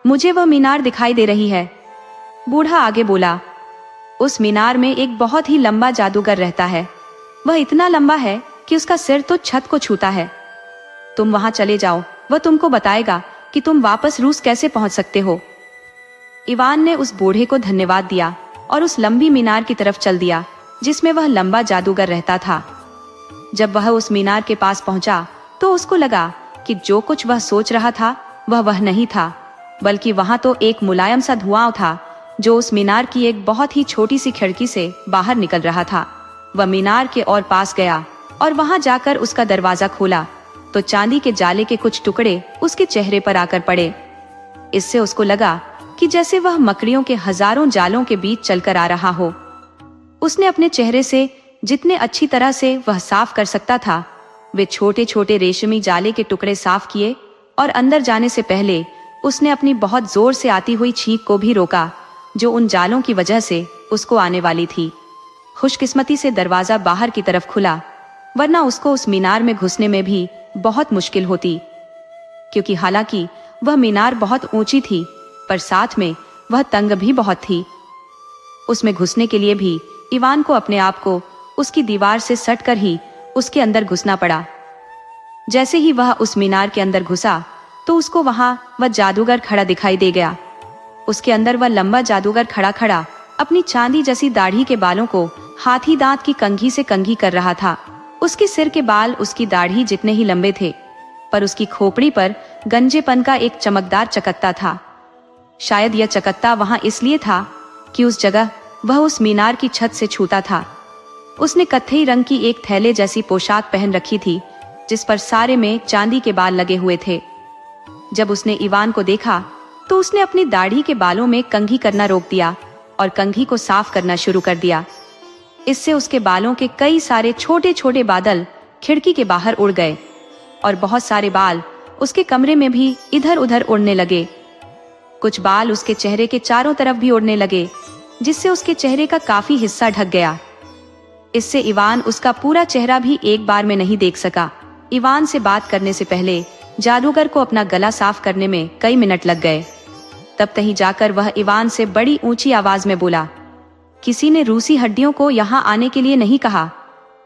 मुझे वह मीनार दिखाई दे रही है। बूढ़ा आगे बोला, उस मीनार में एक बहुत ही लंबा जादूगर रहता है। वह इतना लंबा है कि उसका सिर तो छत को छूता है। तुम वहां चले जाओ, वह तुमको बताएगा कि तुम वापस रूस कैसे पहुंच सकते हो। इवान ने उस बूढ़े को धन्यवाद दिया और उस लंबी मीनार की तरफ चल दिया जिसमें वह लंबा जादूगर रहता था। जब वह उस मीनार के पास पहुंचा तो उसको लगा कि जो कुछ वह सोच रहा था वह नहीं था, बल्कि वहां तो एक मुलायम सा धुआं था जो उस मीनार की एक बहुत ही छोटी सी खिड़की से बाहर निकल रहा था। वह मीनार के और पास गया और वहां जाकर उसका दरवाजा खोला तो चांदी के जाले के कुछ टुकड़े उसके चेहरे पर आकर पड़े। इससे उसको लगा कि जैसे वह मकड़ियों के हजारों जालों के बीच चलकर आ रहा हो। उसने अपने चेहरे से जितने अच्छी तरह से वह साफ कर सकता था वे छोटे छोटे रेशमी जाले के टुकड़े साफ किए और अंदर जाने से पहले उसने अपनी बहुत जोर से आती हुई छींक को भी रोका जो उन जालों की वजह से उसको आने वाली थी। खुशकिस्मती से दरवाजा बाहर की तरफ खुला, वरना उसको उस मीनार में घुसने में भी बहुत मुश्किल होती, क्योंकि हालांकि वह मीनार बहुत ऊंची थी पर साथ में वह तंग भी बहुत थी। उसमें घुसने के लिए भी इवान को अपने आप को उसकी दीवार से सटकर ही उसके अंदर घुसना पड़ा। जैसे ही वह उस मीनार के अंदर घुसा तो उसको वहां वह जादूगर खड़ा दिखाई दे गया। उसके अंदर वह लंबा जादूगर खड़ा खड़ा अपनी चांदी जैसी दाढ़ी के बालों को हाथी दांत की कंघी से कंघी कर रहा था। उसके सिर के बाल उसकी दाढ़ी जितने ही लंबे थे, पर उसकी खोपड़ी पर गंजेपन का एक चमकदार चकत्ता था। शायद यह चकत्ता वहां इसलिए था कि उस जगह वह उस मीनार की छत से छूता था। उसने कत्थई रंग की एक थैले जैसी पोशाक पहन रखी थी जिस पर सारे में चांदी के बाल लगे हुए थे। जब उसने इवान को देखा तो उसने अपनी दाढ़ी के बालों में कंघी करना रोक दिया और कंघी को साफ करना शुरू कर दिया। इससे उसके बालों के कई सारे छोटे छोटे बादल खिड़की के बाहर उड़ गए और बहुत सारे बाल उसके कमरे में भी इधर उधर उड़ने लगे। कुछ बाल उसके चेहरे के चारों तरफ भी उड़ने लगे, जिससे उसके चेहरे का काफी हिस्सा ढक गया। इससे इवान उसका पूरा चेहरा भी एक बार में नहीं देख सका। इवान से बात करने से पहले जादूगर को अपना गला साफ करने में कई मिनट लग गए। तब तहीं जाकर वह इवान से बड़ी ऊंची आवाज में बोला, किसी ने रूसी हड्डियों को यहाँ आने के लिए नहीं कहा,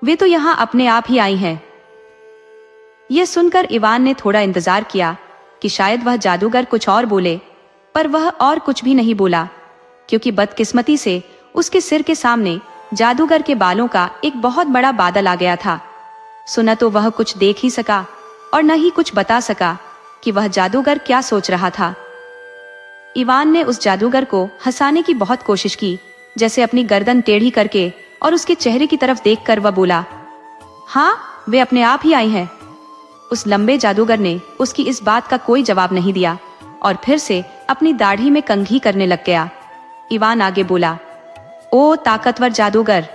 वे तो यहाँ अपने आप ही आई हैं। यह सुनकर इवान ने थोड़ा इंतजार किया कि शायद वह जादूगर कुछ और बोले, पर वह और कुछ भी नहीं बोला, क्योंकि बदकिस्मती से उसके सिर के सामने जादूगर के बालों का एक बहुत बड़ा बादल आ गया था। सुना तो वह कुछ देख ही सका और न ही कुछ बता सका कि वह जादूगर क्या सोच रहा था। इवान ने उस जादूगर को हंसाने की बहुत कोशिश की, जैसे अपनी गर्दन टेढ़ी करके, और उसके चेहरे की तरफ देखकर वह बोला, हाँ, वे अपने आप ही आई हैं। उस लंबे जादूगर ने उसकी इस बात का कोई जवाब नहीं दिया और फिर से अपनी दाढ़ी में कंघी करने लग गया। इवान आगे बोला, ओ ताकतवर जादूगर,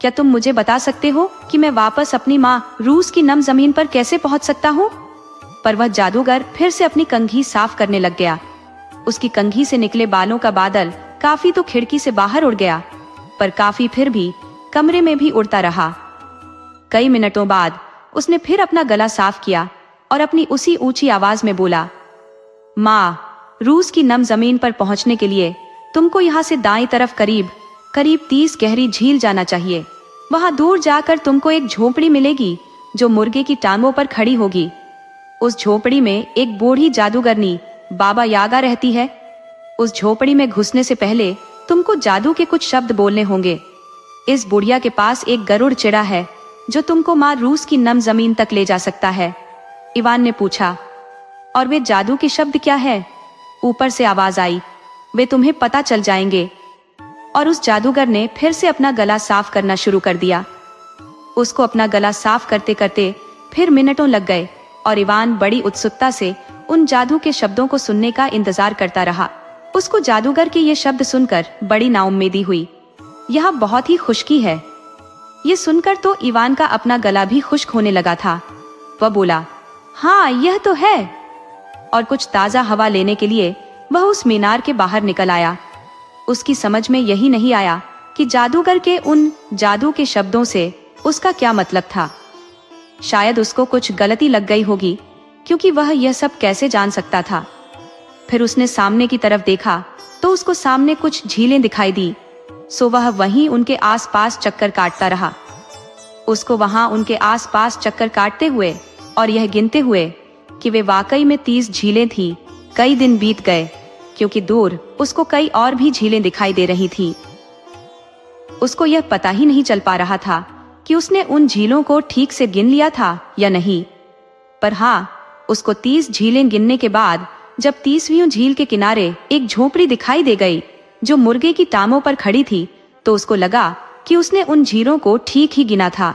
क्या तुम मुझे बता सकते हो कि मैं वापस अपनी माँ रूस की नम जमीन पर कैसे पहुंच सकता हूँ? पर वह जादूगर फिर से अपनी कंघी साफ करने लग गया। उसकी कंघी से निकले बालों का बादल काफी तो खिड़की से बाहर उड़ गया, पर काफी फिर भी कमरे में भी उड़ता रहा। कई मिनटों बाद उसने फिर अपना गला साफ किया और अपनी उसी ऊंची आवाज में बोला, माँ, रूस की नम जमीन पर पहुंचने के लिए तुमको यहाँ से दाईं तरफ करीब 30 गहरी झील जाना चाहिए। वहां दूर जाकर तुमको एक झोपड़ी मिलेगी जो मुर्गे की टांगों पर खड़ी होगी। उस झोपड़ी में एक बूढ़ी जादूगरनी बाबा यागा रहती है। उस झोपड़ी में घुसने से पहले तुमको जादू के कुछ शब्द बोलने होंगे। इस बुढ़िया के पास एक गरुड़ चिड़ा है जो तुमको माँ रूस की नम जमीन तक ले जा सकता है। इवान ने पूछा, और वे जादू के शब्द क्या है? ऊपर से आवाज आई, वे तुम्हें पता चल जाएंगे। और उस जादूगर ने फिर से अपना गला साफ करना शुरू कर दिया। उसको अपना गला साफ करते करते फिर मिनटों लग गए और इवान बड़ी उत्सुकता से उन जादू के शब्दों को सुनने का इंतजार करता रहा। उसको जादूगर के ये शब्द सुनकर बड़ी नाउम्मीदी हुई। यहाँ बहुत ही खुशकी है। ये सुनकर तो इवान का अपना गला भी खुश्क होने लगा था। वह बोला, हाँ, यह तो है। और कुछ ताजा हवा लेने के लिए वह उस मीनार के बाहर निकल आया। उसकी समझ में यही नहीं आया कि जादूगर के उन जादू के शब्दों से उसका क्या मतलब था। शायद उसको कुछ गलती लग गई होगी, क्योंकि वह यह सब कैसे जान सकता था। फिर उसने सामने की तरफ देखा तो उसको सामने कुछ झीलें दिखाई दी। सो वह वहीं उनके आसपास चक्कर काटता रहा। उसको वहां उनके आसपास चक्कर काटते हुए और यह गिनते हुए कि वे वाकई में 30 झीलें थी, कई दिन बीत गए, क्योंकि दूर उसको कई और भी झीलें दिखाई दे रही थी। उसको यह पता ही नहीं चल पा रहा था कि उसने उन झीलों को ठीक से गिन लिया था या नहीं। पर हाँ, उसको 30 झीलें गिनने के बाद जब 30वीं झील के किनारे एक झोपड़ी दिखाई दे गई जो मुर्गे की टांगों पर खड़ी थी, तो उसको लगा कि उसने उन झीलों को ठीक ही गिना था।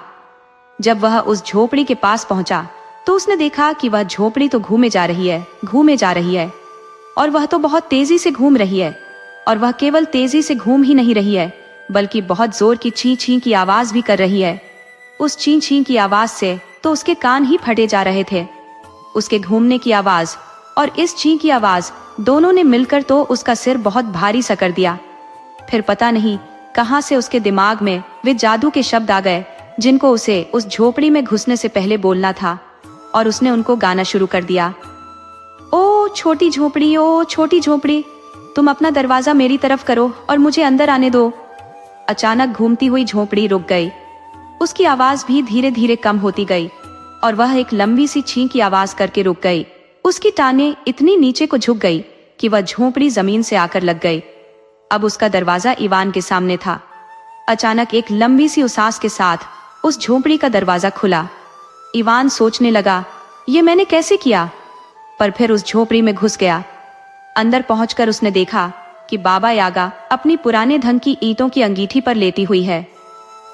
जब वह उस झोपड़ी के पास पहुंचा तो उसने देखा कि वह झोपड़ी तो घूमे जा रही है और वह तो बहुत तेजी से घूम रही है। और वह केवल तेजी से घूम ही नहीं रही है, बल्कि बहुत जोर की ची ची की आवाज भी कर रही है। उस ची ची की आवाज से तो उसके कान ही फटे जा रहे थे। उसके घूमने की आवाज और इस ची की आवाज दोनों ने मिलकर तो उसका सिर बहुत भारी सा कर दिया। फिर पता नहीं कहां से उसके दिमाग में वे जादू के शब्द आ गए जिनको उसे उस झोपड़ी में घुसने से पहले बोलना था, और उसने उनको गाना शुरू कर दिया। ओ छोटी झोपड़ी, ओ छोटी झोपड़ी, तुम अपना दरवाजा मेरी तरफ करो और मुझे अंदर आने दो। अचानक घूमती हुई झोपड़ी रुक गई। उसकी आवाज भी धीरे धीरे कम होती गई और वह एक लंबी सी छीं की आवाज करके रुक गई। उसकी टांगें इतनी नीचे को झुक गई कि वह झोपड़ी जमीन से आकर लग गई। अब उसका दरवाजा इवान के सामने था। अचानक एक लंबी सी उसास के साथ उस झोपड़ी का दरवाजा खुला। इवान सोचने लगा, ये मैंने कैसे किया? पर फिर उस झोपड़ी में घुस गया। अंदर पहुंचकर उसने देखा कि बाबा यागा अपनी पुराने ढंग की ईंटों की अंगीठी पर लेटी हुई है।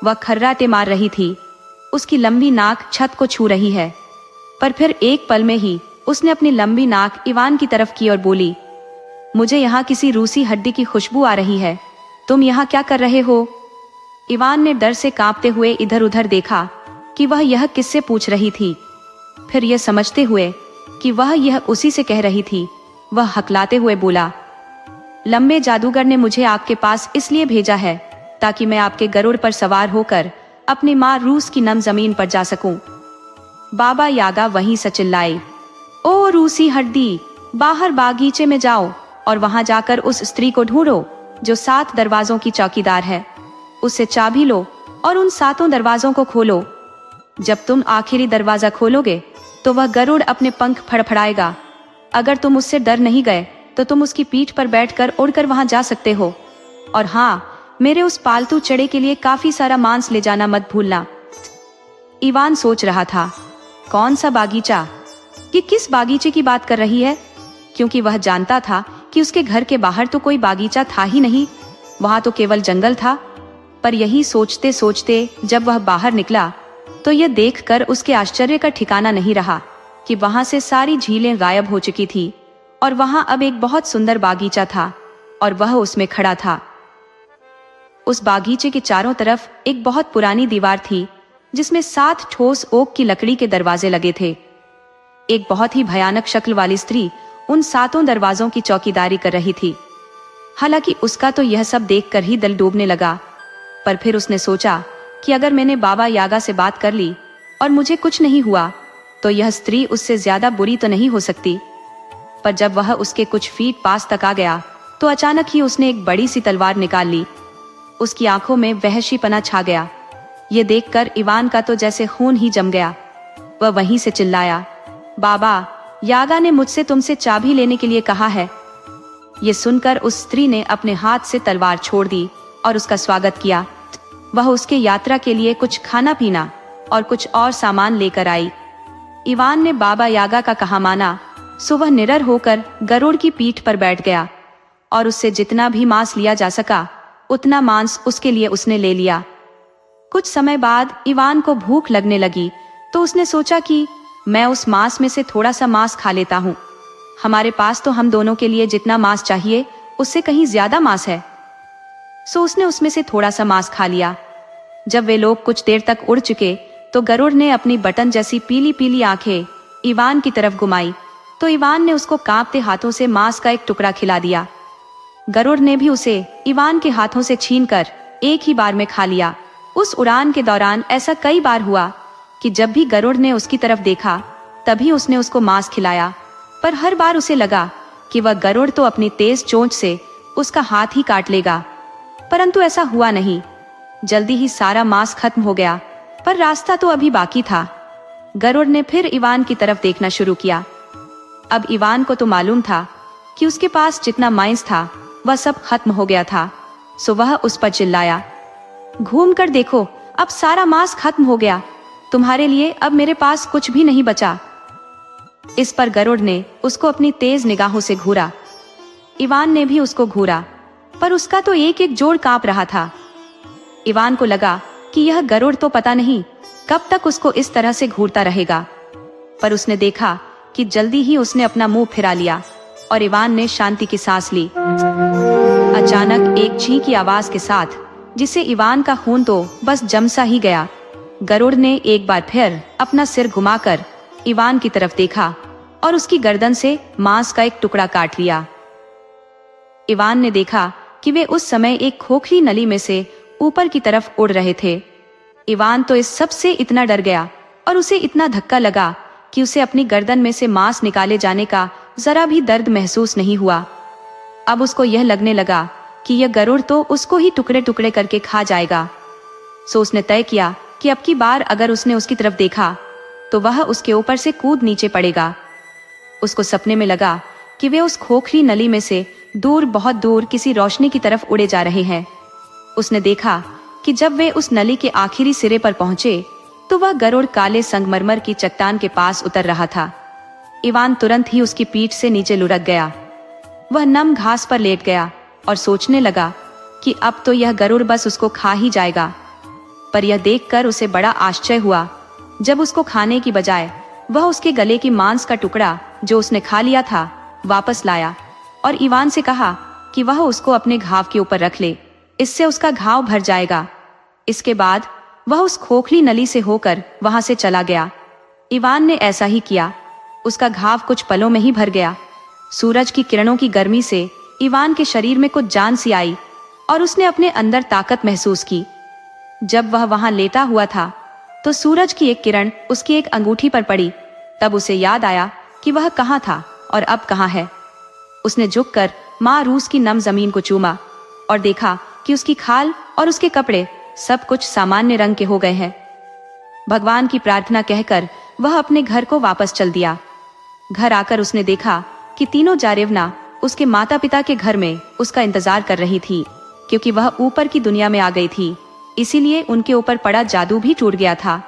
वह खर्राटे मार रही थी। उसकी लंबी नाक छत को छू रही है। पर फिर एक पल में ही उसने अपनी लंबी नाक इवान की तरफ की और बोली, मुझे यहाँ किसी रूसी हड्डी की खुशबू आ रही है। तुम यहाँ क्या कर रहे हो? इवान ने डर से कांपते हुए इधर उधर देखा कि वह यह किससे पूछ रही थी। फिर यह समझते हुए कि वह यह उसी से कह रही थी, वह हकलाते हुए बोला, लंबे जादूगर ने मुझे आपके पास इसलिए भेजा है ताकि मैं आपके गरुड़ पर सवार होकर अपनी माँ रूस की नम जमीन पर जा सकूं। बाबा यागा वहीं से चिल्लाए, ओ रूसी हड्डी, बाहर बागीचे में जाओ और वहां जाकर उस स्त्री को ढूंढो जो 7 दरवाजों की चौकीदार है। उससे चाबी लो और उन 7 दरवाजों को खोलो। जब तुम आखिरी दरवाजा खोलोगे तो वह गरुड़ अपने पंख फड़फड़ाएगा। अगर तुम उससे डर नहीं गए तो तुम उसकी पीठ पर बैठकर उड़कर वहां जा सकते हो। और हाँ, मेरे उस पालतू चढ़े के लिए काफी सारा मांस ले जाना मत भूलना। इवान सोच रहा था, कौन सा बागीचा? कि किस बागीचे की बात कर रही है? क्योंकि वह जानता था कि उसके घर के बाहर तो कोई बागीचा था ही नहीं, वहां तो केवल जंगल था। पर यही सोचते सोचते जब वह बाहर निकला तो यह देखकर उसके आश्चर्य का ठिकाना नहीं रहा कि वहां से सारी झीलें गायब हो चुकी थी और वहां अब एक बहुत सुंदर बागीचा था और वह उसमें खड़ा था। उस बागीचे के चारों तरफ एक बहुत पुरानी दीवार थी जिसमें 7 ठोस ओक की लकड़ी के दरवाजे लगे थे। एक बहुत ही भयानक शक्ल वाली स्त्री उन 7 दरवाजों की चौकीदारी कर रही थी। हालांकि उसका तो यह सब देखकर ही दिल डूबने लगा, पर फिर उसने सोचा कि अगर मैंने बाबा यागा से बात कर ली और मुझे कुछ नहीं हुआ तो यह स्त्री उससे ज्यादा बुरी तो नहीं हो सकती। पर जब वह उसके कुछ फीट पास तक आ गया तो अचानक ही उसने एक बड़ी सी तलवार निकाल ली। उसकी आंखों में वहशीपना छा गया। ये देखकर इवान का तो जैसे खून ही जम गया। वह वहीं से चिल्लाया, बाबा, यागा ने मुझसे तुमसे चाबी लेने के लिए कहा है। ये सुनकर उस स्त्री ने अपने हाथ से तलवार छोड़ दी और उसका स्वागत किया। वह उसके यात्रा के लिए कुछ खाना पीना और कुछ और सामान लेकर आई। इवान ने बाबा यागा का कहा माना, सो वह निडर होकर गरुड़ की पीठ पर बैठ गया और उससे जितना भी मांस लिया जा सका उतना मांस उसके लिए उसने ले लिया। कुछ समय बाद इवान को भूख लगने लगी तो उसने सोचा कि मैं उस मांस में से थोड़ा सा मांस खा लेता हूँ। हमारे पास तो हम दोनों के लिए जितना मांस चाहिए उससे कहीं ज्यादा मांस है। सो उसने उसमें से थोड़ा सा मांस खा लिया। जब वे लोग कुछ देर तक उड़ चुके तो गरुड़ ने अपनी बटन जैसी पीली पीली आंखें इवान की तरफ घुमाई तो इवान ने उसको कांपते हाथों से मांस का एक टुकड़ा खिला दिया। गरुड़ ने भी उसे इवान के हाथों से छीनकर एक ही बार में खा लिया। उस उड़ान के दौरान ऐसा कई बार हुआ कि जब भी गरुड़ ने उसकी तरफ देखा तभी उसने उसको मांस खिलाया, पर हर बार उसे लगा कि वह गरुड़ तो अपनी तेज चोंच से उसका हाथ ही काट लेगा, परंतु ऐसा हुआ नहीं। जल्दी ही सारा मांस खत्म हो गया, पर रास्ता तो अभी बाकी था। गरुड़ ने फिर इवान की तरफ देखना शुरू किया। अब इवान को तो मालूम था कि उसके पास जितना मांस था वह सब खत्म हो गया था, सो वह उस पर चिल्लाया, घूम कर देखो, अब सारा मांस खत्म हो गया, तुम्हारे लिए अब मेरे पास कुछ भी नहीं बचा। इस पर गरुड़ ने उसको अपनी तेज निगाहों से घूरा। इवान ने भी उसको घूरा, पर उसका तो एक एक जोड़ कांप रहा था। इवान को लगा कि यह गरुड़ तो पता नहीं कब तक उसको इस तरह से घूरता रहेगा, पर उसने देखा कि जल्दी ही उसने अपना मुंह फिरा लिया और इवान ने शांति की सांस ली। अचानक एक ची की आवाज के साथ, जिसे इवान का खून तो बस जम सा ही गया, गरुड़ ने एक बार फिर अपना सिर घुमाकर इवान की तरफ देखा और उसकी गर्दन से मांस का एक टुकड़ा काट लिया। इवान ने देखा कि वे उस समय एक खोखली नली में से ऊपर की तरफ उड़ रहे थे। इवान तो इस सब से इतना डर गया और उसे इतना धक्का लगा कि उसे अपनी गर्दन में से मांस निकाले जाने का जरा भी दर्द महसूस नहीं हुआ। अब उसको यह लगने लगा कि यह गरुड़ तो उसको ही टुकड़े टुकड़े करके खा जाएगा। सो उसने तय किया कि अब की बार अगर उसने उसकी तरफ देखा तो वह उसके ऊपर से कूद नीचे पड़ेगा। उसको सपने में लगा कि वे उस खोखली नली में से दूर, बहुत दूर किसी रोशनी की तरफ उड़े जा रहे हैं। उसने देखा कि जब वे उस नली के आखिरी सिरे पर पहुंचे तो वह गरुड़ काले संगमरमर की चट्टान के पास उतर रहा था। इवान तुरंत ही उसकी पीठ से नीचे लुढ़क गया। वह नम घास पर लेट गया और सोचने लगा कि अब तो यह गरुड़ बस उसको खा ही जाएगा। पर यह देखकर उसे बड़ा आश्चर्य हुआ जब उसको खाने की बजाय वह उसके गले की मांस का टुकड़ा जो उसने खा लिया था वापस लाया और इवान से कहा कि वह उसको अपने घाव के ऊपर रख ले, इससे उसका घाव भर जाएगा। इसके बाद वह उस खोखली नली से होकर वहां से चला गया। इवान ने ऐसा ही किया। उसका घाव कुछ पलों में ही भर गया। सूरज की किरणों की गर्मी से इवान के शरीर में कुछ जान सी आई और उसने अपने अंदर ताकत महसूस की। जब वह वहां लेटा हुआ था तो सूरज की एक किरण उसकी एक अंगूठी पर पड़ी। तब उसे याद आया कि वह कहाँ था और अब कहाँ है। उसने झुककर माँ रूस की नम जमीन को चूमा और देखा कि उसकी खाल और उसके कपड़े सब कुछ सामान्य रंग के हो गए हैं। भगवान की प्रार्थना कहकर वह अपने घर को वापस चल दिया। घर आकर उसने देखा कि तीनों जारेवना उसके माता पिता के घर में उसका इंतजार कर रही थी, क्योंकि वह ऊपर की दुनिया में आ गई थी, इसीलिए उनके ऊपर पड़ा जादू भी टूट गया था।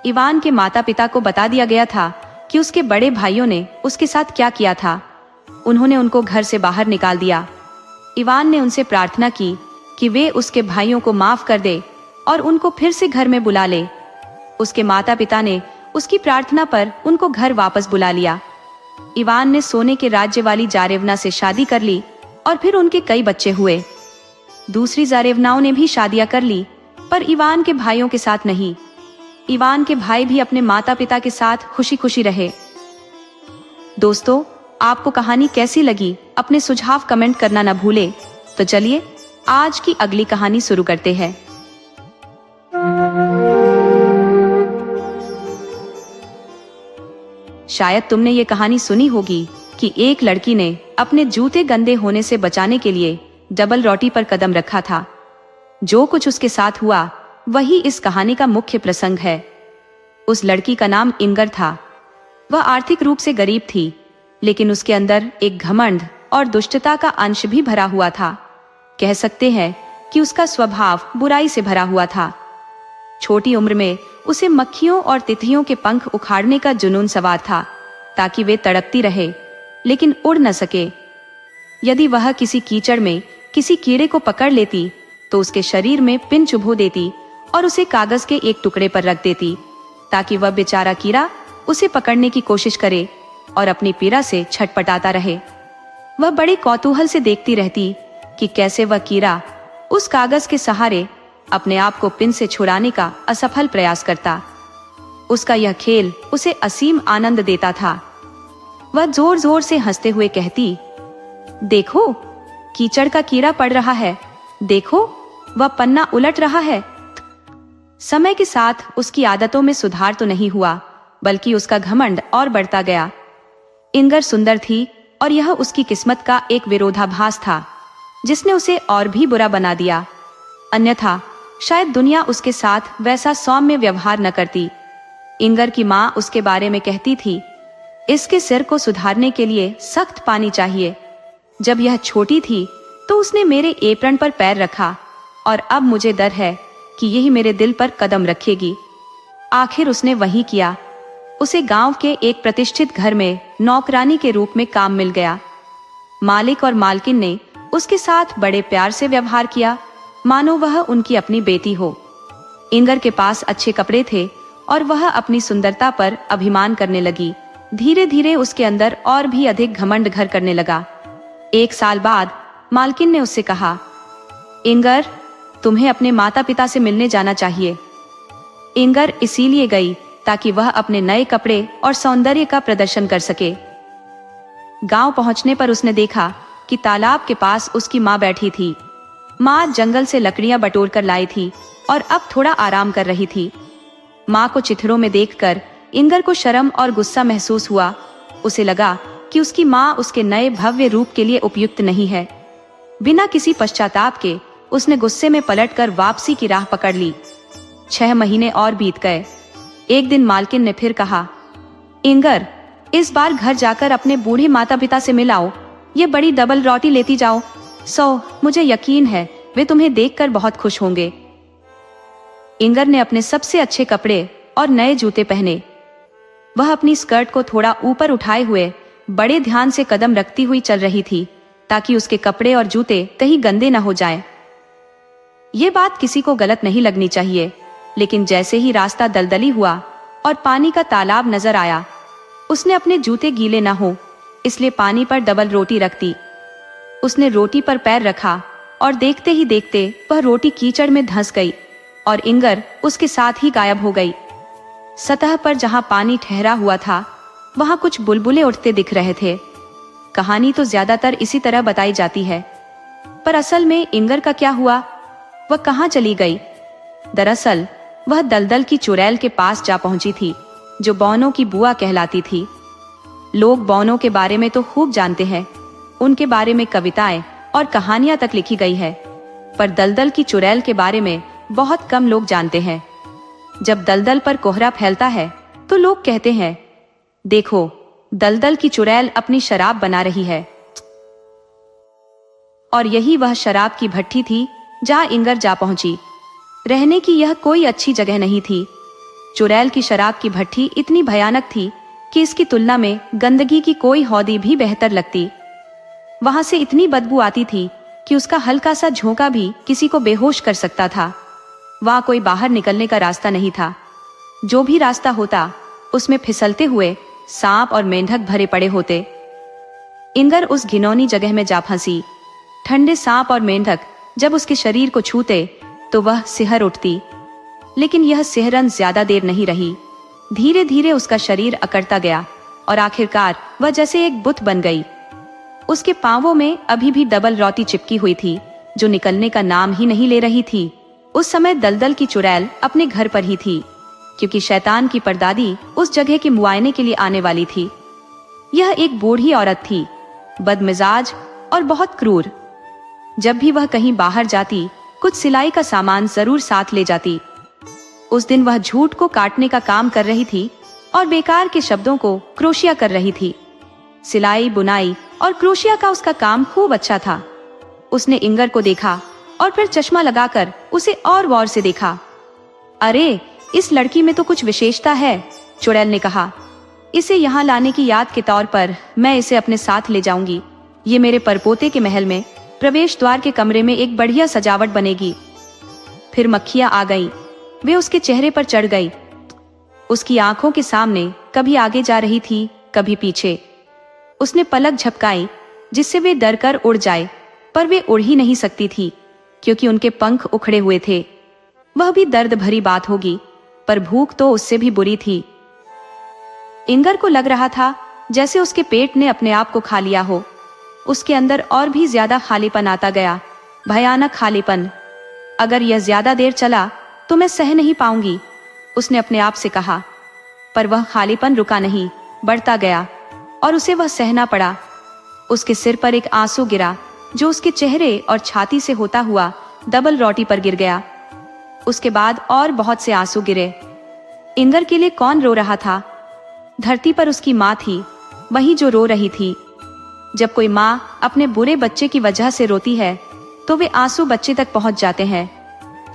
इवान के माता पिता को बता दिया गया था कि उसके बड़े भाइयों ने उसके साथ क्या किया था। उन्होंने उनको घर से बाहर निकाल दिया। इवान ने उनसे प्रार्थना की कि वे उसके भाइयों को माफ कर दे और उनको फिर से घर में बुला ले। उसके माता पिता ने उसकी प्रार्थना पर उनको घर वापस बुला लिया। इवान ने सोने के राज्य वाली जारेवना से शादी कर ली और फिर उनके कई बच्चे हुए। दूसरी जारेवनाओं ने भी शादियां कर ली, पर इवान के भाइयों के साथ नहीं। इवान के भाई भी अपने माता पिता के साथ खुशी खुशी रहे। दोस्तों, आपको कहानी कैसी लगी अपने सुझाव कमेंट करना न भूले। तो चलिए आज की अगली कहानी शुरू करते हैं। शायद तुमने ये कहानी सुनी होगी कि एक लड़की ने अपने जूते गंदे होने से बचाने के लिए डबल रोटी पर कदम रखा था। जो कुछ उसके साथ हुआ वही इस कहानी का मुख्य प्रसंग है। उस लड़की का नाम इंगर था। वह आर्थिक रूप से गरीब थी, लेकिन उसके अंदर एक घमंड और दुष्टता का अंश भी भरा हुआ था। कह सकते हैं कि उसका स्वभाव बुराई से भरा हुआ था। छोटी उम्र में उसे मक्खियों और तितलियों के पंख उखाड़ने का जुनून सवार था, ताकि वे तड़पती रहे लेकिन उड़ न सके। यदि वह किसी कीचड़ में किसी कीड़े को पकड़ लेती तो उसके शरीर में पिन चुभो देती और उसे कागज के एक टुकड़े पर रख देती, ताकि वह बेचारा कीड़ा उसे पकड़ने की कोशिश करे और अपनी पीड़ा से छटपटाता रहे। वह बड़े कौतूहल से देखती रहती कि कैसे वह कीड़ा उस कागज के सहारे अपने आप को पिन से छुड़ाने का असफल प्रयास करता। उसका यह खेल उसे असीम आनंद देता था। वह जोर जोर से हंसते हुए कहती, देखो, कीचड़ का कीड़ा पड़ रहा है, देखो, वह पन्ना उलट रहा है। समय के साथ उसकी आदतों में सुधार तो नहीं हुआ, बल्कि उसका घमंड और बढ़ता गया। इंगर सुंदर थी और यह उसकी किस्मत का एक विरोधाभास था, जिसने उसे और भी बुरा बना दिया। अन्यथा शायद दुनिया उसके साथ वैसा सौम्य व्यवहार न करती। इंगर की माँ उसके बारे में कहती थी, इसके सिर को सुधारने के लिए सख्त पानी चाहिए। जब यह छोटी थी तो उसने मेरे एप्रन पर पैर रखा और अब मुझे डर है कि यही मेरे दिल पर कदम रखेगी। आखिर उसने वही किया। उसे गांव के एक प्रतिष्ठित घर में नौकरानी के रूप में काम मिल गया। मालिक और मालकिन ने उसके साथ बड़े प्यार से व्यवहार किया, मानो वह उनकी अपनी बेटी हो। इंगर के पास अच्छे कपड़े थे और वह अपनी सुंदरता पर अभिमान करने लगी। धीरे धीरे उसके अंदर और भी अधिक घमंड घर करने लगा। एक साल बाद मालकिन ने उससे कहा, इंगर, तुम्हें अपने माता पिता से मिलने जाना चाहिए। इंगर इसीलिए गई ताकि वह अपने नए कपड़े और सौंदर्य का प्रदर्शन कर सके। गांव पहुंचने पर उसने देखा कि तालाब के पास उसकी माँ बैठी थी। माँ जंगल से लकड़ियां बटोर कर लाई थी और अब थोड़ा आराम कर रही थी। माँ को चिथड़ों में देखकर इंगर को शर्म और गुस्सा महसूस हुआ। उसे लगा कि उसकी माँ उसके नए भव्य रूप के लिए उपयुक्त नहीं है। बिना किसी पश्चाताप के उसने गुस्से में पलटकर वापसी की राह पकड़ ली। 6 महीने और बीत गए। एक दिन मालकिन ने फिर कहा, इंगर, इस बार घर जाकर अपने बूढ़े माता पिता से मिलाओ। ये बड़ी डबल रोटी लेती जाओ। मुझे यकीन है वे तुम्हें देखकर बहुत खुश होंगे। इंगर ने अपने सबसे अच्छे कपड़े और नए जूते पहने। वह अपनी स्कर्ट को थोड़ा ऊपर उठाए हुए बड़े ध्यान से कदम रखती हुई चल रही थी, ताकि उसके कपड़े और जूते कहीं गंदे न हो जाएं। ये बात किसी को गलत नहीं लगनी चाहिए, लेकिन जैसे ही रास्ता दलदली हुआ और पानी का तालाब नजर आया, उसने अपने जूते गीले न हो इसलिए पानी पर डबल रोटी रख दी। उसने रोटी पर पैर रखा और देखते ही देखते वह रोटी कीचड़ में धंस गई और इंगर उसके साथ ही गायब हो गई। सतह पर जहां पानी ठहरा हुआ था वहां कुछ बुलबुले उठते दिख रहे थे। कहानी तो ज्यादातर इसी तरह बताई जाती है, पर असल में इंगर का क्या हुआ? वह कहां चली गई? दरअसल वह दलदल की चुड़ैल के पास जा पहुंची थी, जो बौनों की बुआ कहलाती थी। लोग बौनों के बारे में तो खूब जानते हैं, उनके बारे में कविताएं और कहानियां तक लिखी गई है, पर दलदल की चुड़ैल के बारे में बहुत कम लोग जानते हैं। जब दलदल पर कोहरा फैलता है तो लोग कहते हैं, देखो, दलदल की चुड़ैल अपनी शराब बना रही है। और यही वह शराब की भट्टी थी जहां इंगर जा पहुंची। रहने की यह कोई अच्छी जगह नहीं थी। चुड़ैल की शराब की भट्टी इतनी भयानक थी कि इसकी तुलना में गंदगी की कोई हौदी भी बेहतर लगती। वहां से इतनी बदबू आती थी कि उसका हल्का सा झोंका भी किसी को बेहोश कर सकता था। वहां कोई बाहर निकलने का रास्ता नहीं था। जो भी रास्ता होता उसमें फिसलते हुए सांप और मेंढक भरे पड़े होते। इंगर उस घिनौनी जगह में जा फंसी। ठंडे सांप और मेंढक जब उसके शरीर को छूते तो वह सिहर उठती, लेकिन यह सिहरन ज्यादा देर नहीं रही। धीरे धीरे उसका शरीर अकड़ता गया और आखिरकार वह जैसे एक बुत बन गई। उसके पांवों में अभी भी डबल रोटी चिपकी हुई थी, जो निकलने का नाम ही नहीं ले रही थी। उस समय दलदल की चुड़ैल अपने घर पर ही थी, क्योंकि शैतान की परदादी उस जगह के मुआयने के लिए आने वाली थी। यह एक बूढ़ी औरत थी, बदमिजाज और बहुत क्रूर। जब भी वह कहीं बाहर जाती, कुछ सिलाई का सामान जरूर साथ ले जाती। उस दिन वह झूठ को काटने का काम कर रही थी और बेकार के शब्दों को क्रोशिया कर रही थी। सिलाई, बुनाई और क्रोशिया का उसका काम खूब अच्छा था। उसने इंगर को देखा और फिर चश्मा लगाकर उसे और गौर से देखा। अरे, इस लड़की में तो कुछ विशेषता है, चुड़ैल ने कहा। इसे यहाँ लाने की याद के तौर पर मैं इसे अपने साथ ले जाऊंगी। ये मेरे परपोते के महल में प्रवेश द्वार के कमरे में एक बढ़िया सजावट बनेगी। फिर मक्खियां आ गईं। वे उसके चेहरे पर चढ़ गई। उसकी आंखों के सामने कभी आगे जा रही थी, कभी पीछे। उसने पलक झपकाई जिससे वे डरकर उड़ जाए, पर वे उड़ ही नहीं सकती थी क्योंकि उनके पंख उखड़े हुए थे। वह भी दर्द भरी बात होगी, पर भूख तो उससे भी बुरी थी। इंगर को लग रहा था जैसे उसके पेट ने अपने आप को खा लिया हो। उसके अंदर और भी ज्यादा खालीपन आता गया, भयानक खालीपन। अगर यह ज्यादा देर चला तो मैं सह नहीं पाऊंगी, उसने अपने आप से कहा। पर वह खालीपन रुका नहीं, बढ़ता गया और उसे वह सहना पड़ा। उसके सिर पर एक आंसू गिरा जो उसके चेहरे और छाती से होता हुआ डबल रोटी पर गिर गया। उसके बाद और बहुत से आंसू गिरे। इंगर के लिए कौन रो रहा था? धरती पर उसकी माँ थी, वही जो रो रही थी। जब कोई माँ अपने बुरे बच्चे की वजह से रोती है तो वे आंसू बच्चे तक पहुंच जाते हैं,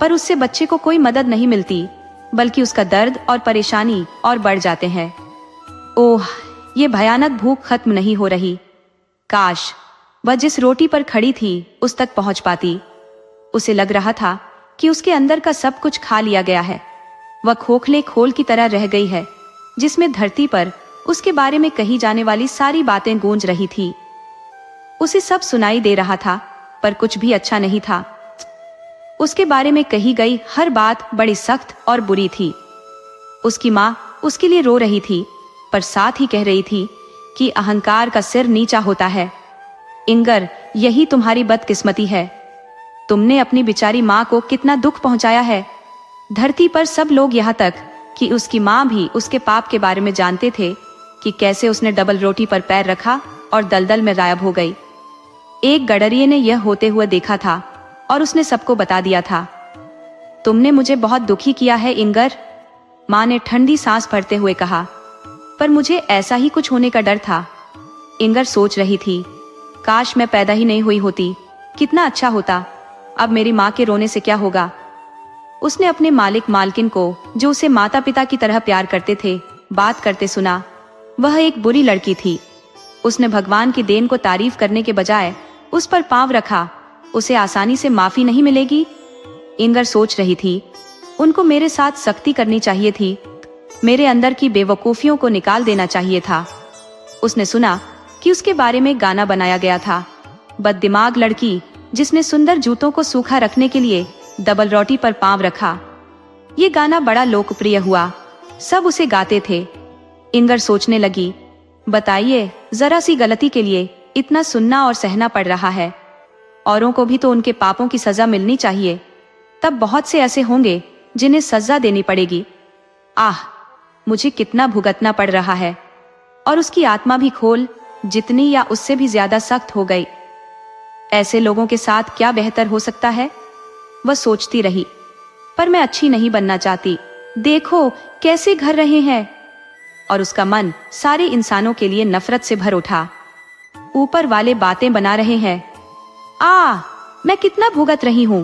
पर उससे बच्चे को कोई मदद नहीं मिलती, बल्कि उसका दर्द और परेशानी और बढ़ जाते हैं। ओह, ये भयानक भूख खत्म नहीं हो रही। काश वह जिस रोटी पर खड़ी थी उस तक पहुंच पाती। उसे लग रहा था कि उसके अंदर का सब कुछ खा लिया गया है। वह खोखले खोल की तरह रह गई है, जिसमें धरती पर उसके बारे में कही जाने वाली सारी बातें गूंज रही थी। उसे सब सुनाई दे रहा था, पर कुछ भी अच्छा नहीं था। उसके बारे में कही गई हर बात बड़ी सख्त और बुरी थी। उसकी माँ उसके लिए रो रही थी, पर साथ ही कह रही थी कि अहंकार का सिर नीचा होता है। इंगर, यही तुम्हारी बदकिस्मती है। तुमने अपनी बेचारी माँ को कितना दुख पहुंचाया है। धरती पर सब लोग यहाँ तक कि उसकी माँ भी उसके पाप के बारे में जानते थे कि कैसे उसने डबल रोटी पर पैर रखा और दलदल में गायब हो गई। एक गडरिये ने यह होते हुए देखा था और उसने सबको बता दिया था। तुमने मुझे बहुत दुखी किया है इंगर, माँ ने ठंडी सांस भरते हुए कहा। पर मुझे ऐसा ही कुछ होने का डर था। इंगर सोच रही थी, काश मैं पैदा ही नहीं हुई होती, कितना अच्छा होता। अब मेरी माँ के रोने से क्या होगा। उसने अपने मालिक मालकिन को, जो उसे माता पिता की तरह प्यार करते थे, बात करते सुना। वह एक बुरी लड़की थी। उसने भगवान की देन को तारीफ करने के बजाय उस पर पांव रखा। उसे आसानी से माफी नहीं मिलेगी। इंगर सोच रही थी, उनको मेरे साथ सख्ती करनी चाहिए थी, मेरे अंदर की बेवकूफियों को निकाल देना चाहिए था। उसने सुना कि उसके बारे में गाना बनाया गया था, बददिमाग लड़की जिसने सुंदर जूतों को सूखा रखने के लिए डबल रोटी पर पांव रखा। ये गाना बड़ा लोकप्रिय हुआ, सब उसे गाते थे। इंगर सोचने लगी, बताइए, जरा सी गलती के लिए इतना सुनना और सहना पड़ रहा है। औरों को भी तो उनके पापों की सजा मिलनी चाहिए। तब बहुत से ऐसे होंगे जिन्हें सजा देनी पड़ेगी। आह, मुझे कितना भुगतना पड़ रहा है। और उसकी आत्मा भी खोल जितनी या उससे भी ज्यादा सख्त हो गई। ऐसे लोगों के साथ क्या बेहतर हो सकता है, वह सोचती रही। पर मैं अच्छी नहीं बनना चाहती। देखो कैसे घर रहे हैं। और उसका मन सारे इंसानों के लिए नफरत से भर उठा। ऊपर वाले बातें बना रहे हैं। मैं कितना भुगत रही हूं।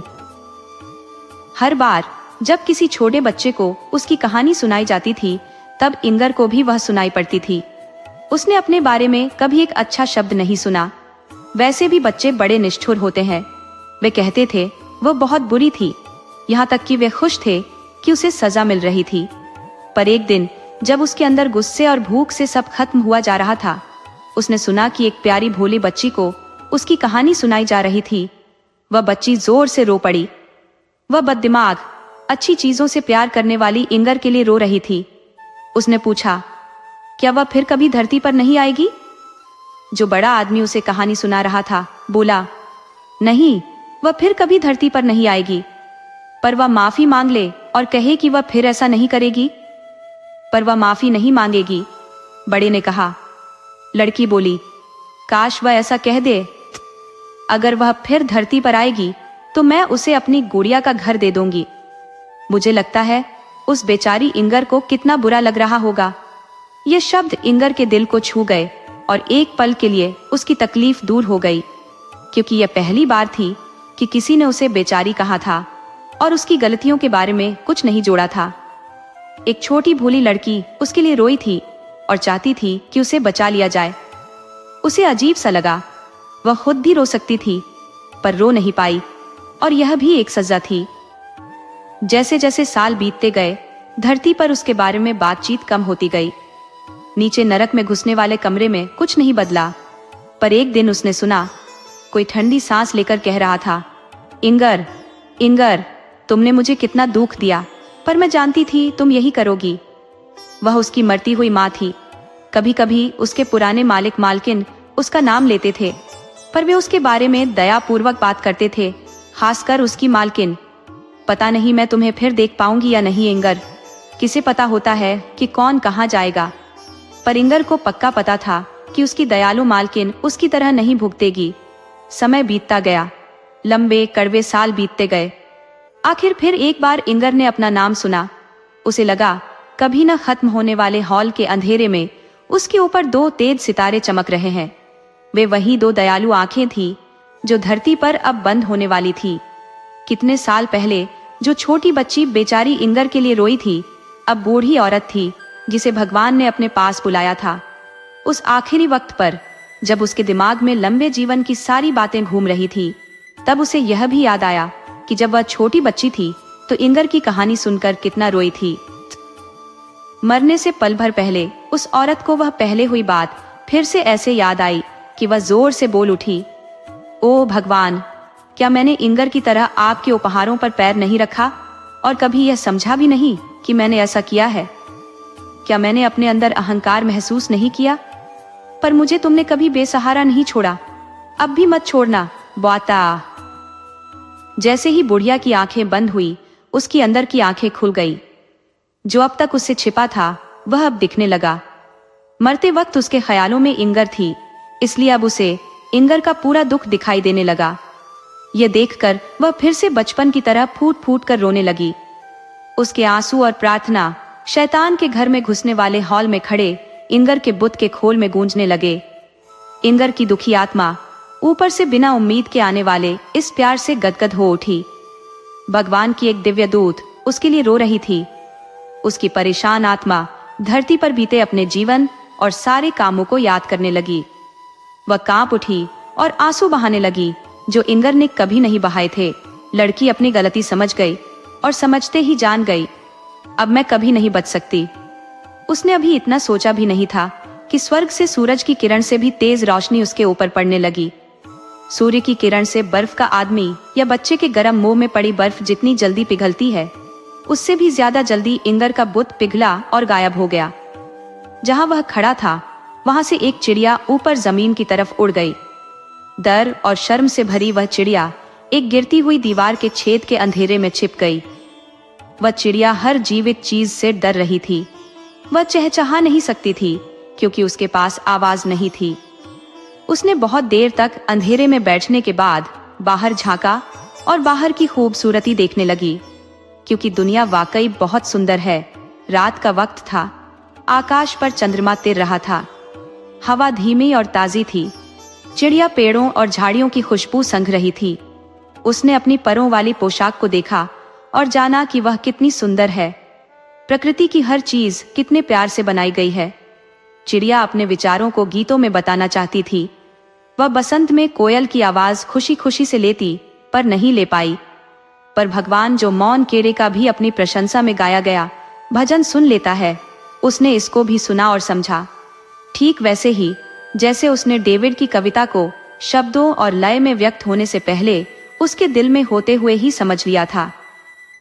हर बार जब किसी छोटे बच्चे को उसकी कहानी सुनाई जाती थी, तब इंगर को भी वह सुनाई पड़ती थी। उसने अपने बारे में कभी एक अच्छा शब्द नहीं सुना। वैसे भी बच्चे बड़े निष्ठुर होते हैं। वे कहते थे वह बहुत बुरी थी, यहाँ तक कि वे खुश थे कि उसे सजा मिल रही थी। पर एक दिन जब उसके अंदर गुस्से और भूख से सब खत्म हुआ जा रहा था, उसने सुना कि एक प्यारी भोली बच्ची को उसकी कहानी सुनाई जा रही थी। वह बच्ची जोर से रो पड़ी। वह बददिमाग, अच्छी चीजों से प्यार करने वाली इंगर के लिए रो रही थी। उसने पूछा, क्या वह फिर कभी धरती पर नहीं आएगी? जो बड़ा आदमी उसे कहानी सुना रहा था बोला, नहीं, वह फिर कभी धरती पर नहीं आएगी, पर वह माफी मांग ले और कहे कि वह फिर ऐसा नहीं करेगी। पर वह माफी नहीं मांगेगी, बड़े ने कहा। लड़की बोली, काश वह ऐसा कह दे। अगर वह फिर धरती पर आएगी तो मैं उसे अपनी गुड़िया का घर दे दूंगी। मुझे लगता है उस बेचारी इंगर को कितना बुरा लग रहा होगा। ये शब्द इंगर के दिल को छू गए और एक पल के लिए उसकी तकलीफ दूर हो गई, क्योंकि यह पहली बार थी कि किसी ने उसे बेचारी कहा था और उसकी गलतियों के बारे में कुछ नहीं जोड़ा था। एक छोटी भोली लड़की उसके लिए रोई थी और चाहती थी कि उसे बचा लिया जाए। उसे अजीब सा लगा। वह खुद भी रो सकती थी, पर रो नहीं पाई, और यह भी एक सजा थी। जैसे जैसे साल बीतते गए, धरती पर उसके बारे में बातचीत कम होती गई। नीचे नरक में घुसने वाले कमरे में कुछ नहीं बदला, पर एक दिन उसने सुना कोई ठंडी सांस लेकर कह रहा था, इंगर, इंगर, तुमने मुझे कितना दुख दिया, पर मैं जानती थी तुम यही करोगी। वह उसकी मरती हुई माँ थी। कभी कभी उसके पुराने मालिक मालकिन उसका नाम लेते थे, पर वे उसके बारे में दयापूर्वक बात करते थे, खासकर उसकी मालकिन। पता नहीं मैं तुम्हें फिर देख पाऊंगी या नहीं इंगर, किसे पता होता है कि कौन कहाँ जाएगा। पर इंगर को पक्का पता था कि उसकी दयालु मालकिन उसकी तरह नहीं भुगतेगी। समय बीतता गया, लंबे कड़वे साल बीतते गए। आखिर फिर एक बार इंगर ने अपना नाम सुना। उसे लगा कभी न खत्म होने वाले हॉल के अंधेरे में उसके ऊपर दो तेज सितारे चमक रहे हैं। वे वही दो दयालु आंखें थी जो धरती पर अब बंद होने वाली थी। कितने साल पहले जो छोटी बच्ची बेचारी इंगर के लिए रोई थी, अब बूढ़ी औरत थी जिसे भगवान ने अपने पास बुलाया था। उस आखिरी वक्त पर जब उसके दिमाग में लंबे जीवन की सारी बातें घूम रही थी, तब उसे यह भी याद आया कि जब वह छोटी बच्ची थी तो इंगर की कहानी सुनकर कितना रोई थी। मरने से पल भर पहले उस औरत को वह पहले हुई बात फिर से ऐसे याद आई कि वह जोर से बोल उठी, ओ भगवान, क्या मैंने इंगर की तरह आपके उपहारों पर पैर नहीं रखा और कभी यह समझा भी नहीं कि मैंने ऐसा किया है? क्या मैंने अपने अंदर अहंकार महसूस नहीं किया? पर मुझे तुमने कभी बेसहारा नहीं छोड़ा, अब भी मत छोड़ना बाता। जैसे ही बुढ़िया की आंखें बंद हुई, उसकी अंदर की आंखें खुल गई। जो अब तक उससे छिपा था वह अब दिखने लगा। मरते वक्त उसके ख्यालों में इंगर थी, इसलिए अब उसे इंगर का पूरा दुख दिखाई देने लगा। यह देखकर वह फिर से बचपन की तरह फूट फूट कर रोने लगी। उसके आंसू और प्रार्थना शैतान के घर में घुसने वाले हॉल में खड़े इंगर के बुत के खोल में गूंजने लगे। इंगर की दुखी आत्मा ऊपर से बिना उम्मीद के आने वाले इस प्यार से गदगद हो उठी। भगवान की एक दिव्य दूत उसके लिए रो रही थी। उसकी परेशान आत्मा धरती पर बीते अपने जीवन और सारे कामों को याद करने लगी। वह कांप उठी और आंसू बहाने लगी जो इंगर ने कभी नहीं बहाए थे। लड़की अपनी गलती समझ गई और समझते ही जान गई, अब मैं कभी नहीं बच सकती। उसने अभी इतना सोचा भी नहीं था कि स्वर्ग से सूरज की किरण से भी तेज रोशनी उसके ऊपर पड़ने लगी। सूर्य की किरण से बर्फ का आदमी या बच्चे के गर्म मुंह में पड़ी बर्फ जितनी जल्दी पिघलती है, उससे भी ज्यादा जल्दी इंगर का बुत पिघला और गायब हो गया। जहां वह खड़ा था वहां से एक चिड़िया ऊपर जमीन की तरफ उड़ गई। डर और शर्म से भरी वह चिड़िया एक गिरती हुई दीवार के छेद के अंधेरे में छिप गई। वह चिड़िया हर जीवित चीज से डर रही थी। वह चहचहा नहीं सकती थी क्योंकि उसके पास आवाज नहीं थी। उसने बहुत देर तक अंधेरे में बैठने के बाद बाहर झांका और बाहर की खूबसूरती देखने लगी, क्योंकि दुनिया वाकई बहुत सुंदर है। रात का वक्त था, आकाश पर चंद्रमा तिर रहा था, हवा धीमी और ताजी थी, चिड़िया पेड़ों और झाड़ियों की खुशबू संघ रही थी। उसने अपनी परों वाली पोशाक को देखा और जाना कि वह कितनी सुंदर है। प्रकृति की हर चीज कितने प्यार से बनाई गई है। चिड़िया अपने विचारों को गीतों में बताना चाहती थी। वह बसंत में कोयल की आवाज खुशी खुशी से लेती, पर नहीं ले पाई। पर भगवान जो मौन केरे का भी अपनी प्रशंसा में गाया गया, भजन सुन लेता है। उसने इसको भी सुना और समझा, ठीक वैसे ही जैसे उसने डेविड की कविता को शब्दों और लय में व्यक्त होने से पहले उसके दिल में होते हुए ही समझ लिया था।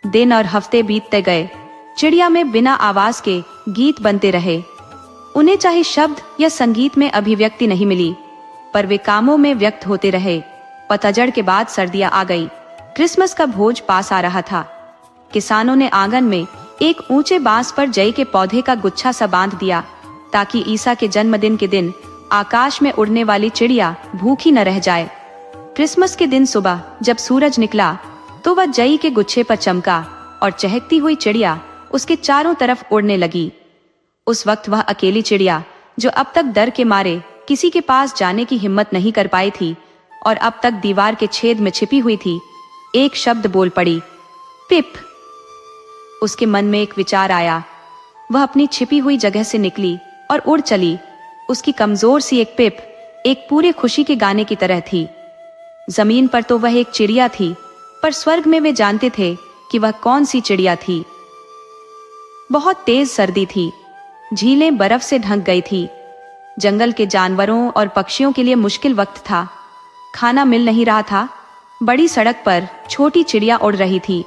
दिन और हफ्ते बीतते गए। चिड़िया में बिना आवाज के गीत बनते रहे। उन्हें चाहे शब्द या संगीत में अभिव्यक्ति नहीं मिली, पर वे कामों में व्यक्त होते रहे। पतझड़ के बाद सर्दियां आ गई। क्रिसमस का भोज पास आ रहा था। किसानों ने आंगन में एक ऊंचे बांस पर जई के पौधे का गुच्छा सा बांध दिया, ताकि ईसा के जन्मदिन के दिन आकाश में उड़ने वाली चिड़िया भूखी न रह जाए। क्रिसमस के दिन सुबह जब सूरज निकला तो वह जई के गुच्छे पर चमका और चहकती हुई चिड़िया उसके चारों तरफ उड़ने लगी। उस वक्त वह अकेली चिड़िया, जो अब तक डर के मारे किसी के पास जाने की हिम्मत नहीं कर पाई थी और अब तक दीवार के छेद में छिपी हुई थी, एक शब्द बोल पड़ी, पिप। उसके मन में एक विचार आया। वह अपनी छिपी हुई जगह से निकली और उड़ चली। उसकी कमजोर सी एक पिप एक पूरे खुशी के गाने की तरह थी। जमीन पर तो वह एक चिड़िया थी, पर स्वर्ग में वे जानते थे कि वह कौन सी चिड़िया थी। बहुत तेज सर्दी थी। झीलें बर्फ से ढक गई थी। जंगल के जानवरों और पक्षियों के लिए मुश्किल वक्त था। खाना मिल नहीं रहा था। बड़ी सड़क पर छोटी चिड़िया उड़ रही थी।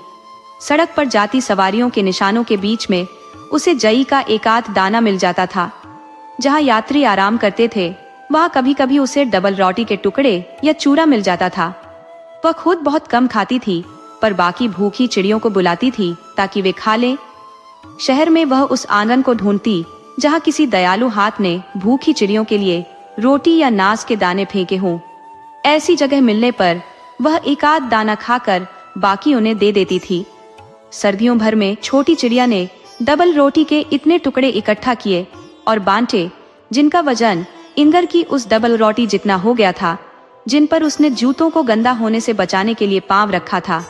सड़क पर जाती सवारियों के निशानों के बीच में उसे जई का एकाध दाना मिल जाता था। जहां यात्री आराम करते थे, वहां कभी कभी उसे डबल रोटी के टुकड़े या चूरा मिल जाता था। वह खुद बहुत कम खाती थी, पर बाकी भूखी चिड़ियों को बुलाती थी ताकि वे खा लें। शहर में वह उस आंगन को ढूंढती जहां किसी दयालु हाथ ने भूखी चिड़ियों के लिए रोटी या नाज के दाने फेंके हों। ऐसी जगह मिलने पर वह एकाध दाना खाकर बाकी उन्हें दे देती थी। सर्दियों भर में छोटी चिड़िया ने डबल रोटी के इतने टुकड़े इकट्ठा किए और बांटे, जिनका वजन इंगर की उस डबल रोटी जितना हो गया था, जिन पर उसने जूतों को गंदा होने से बचाने के लिए पांव रखा था।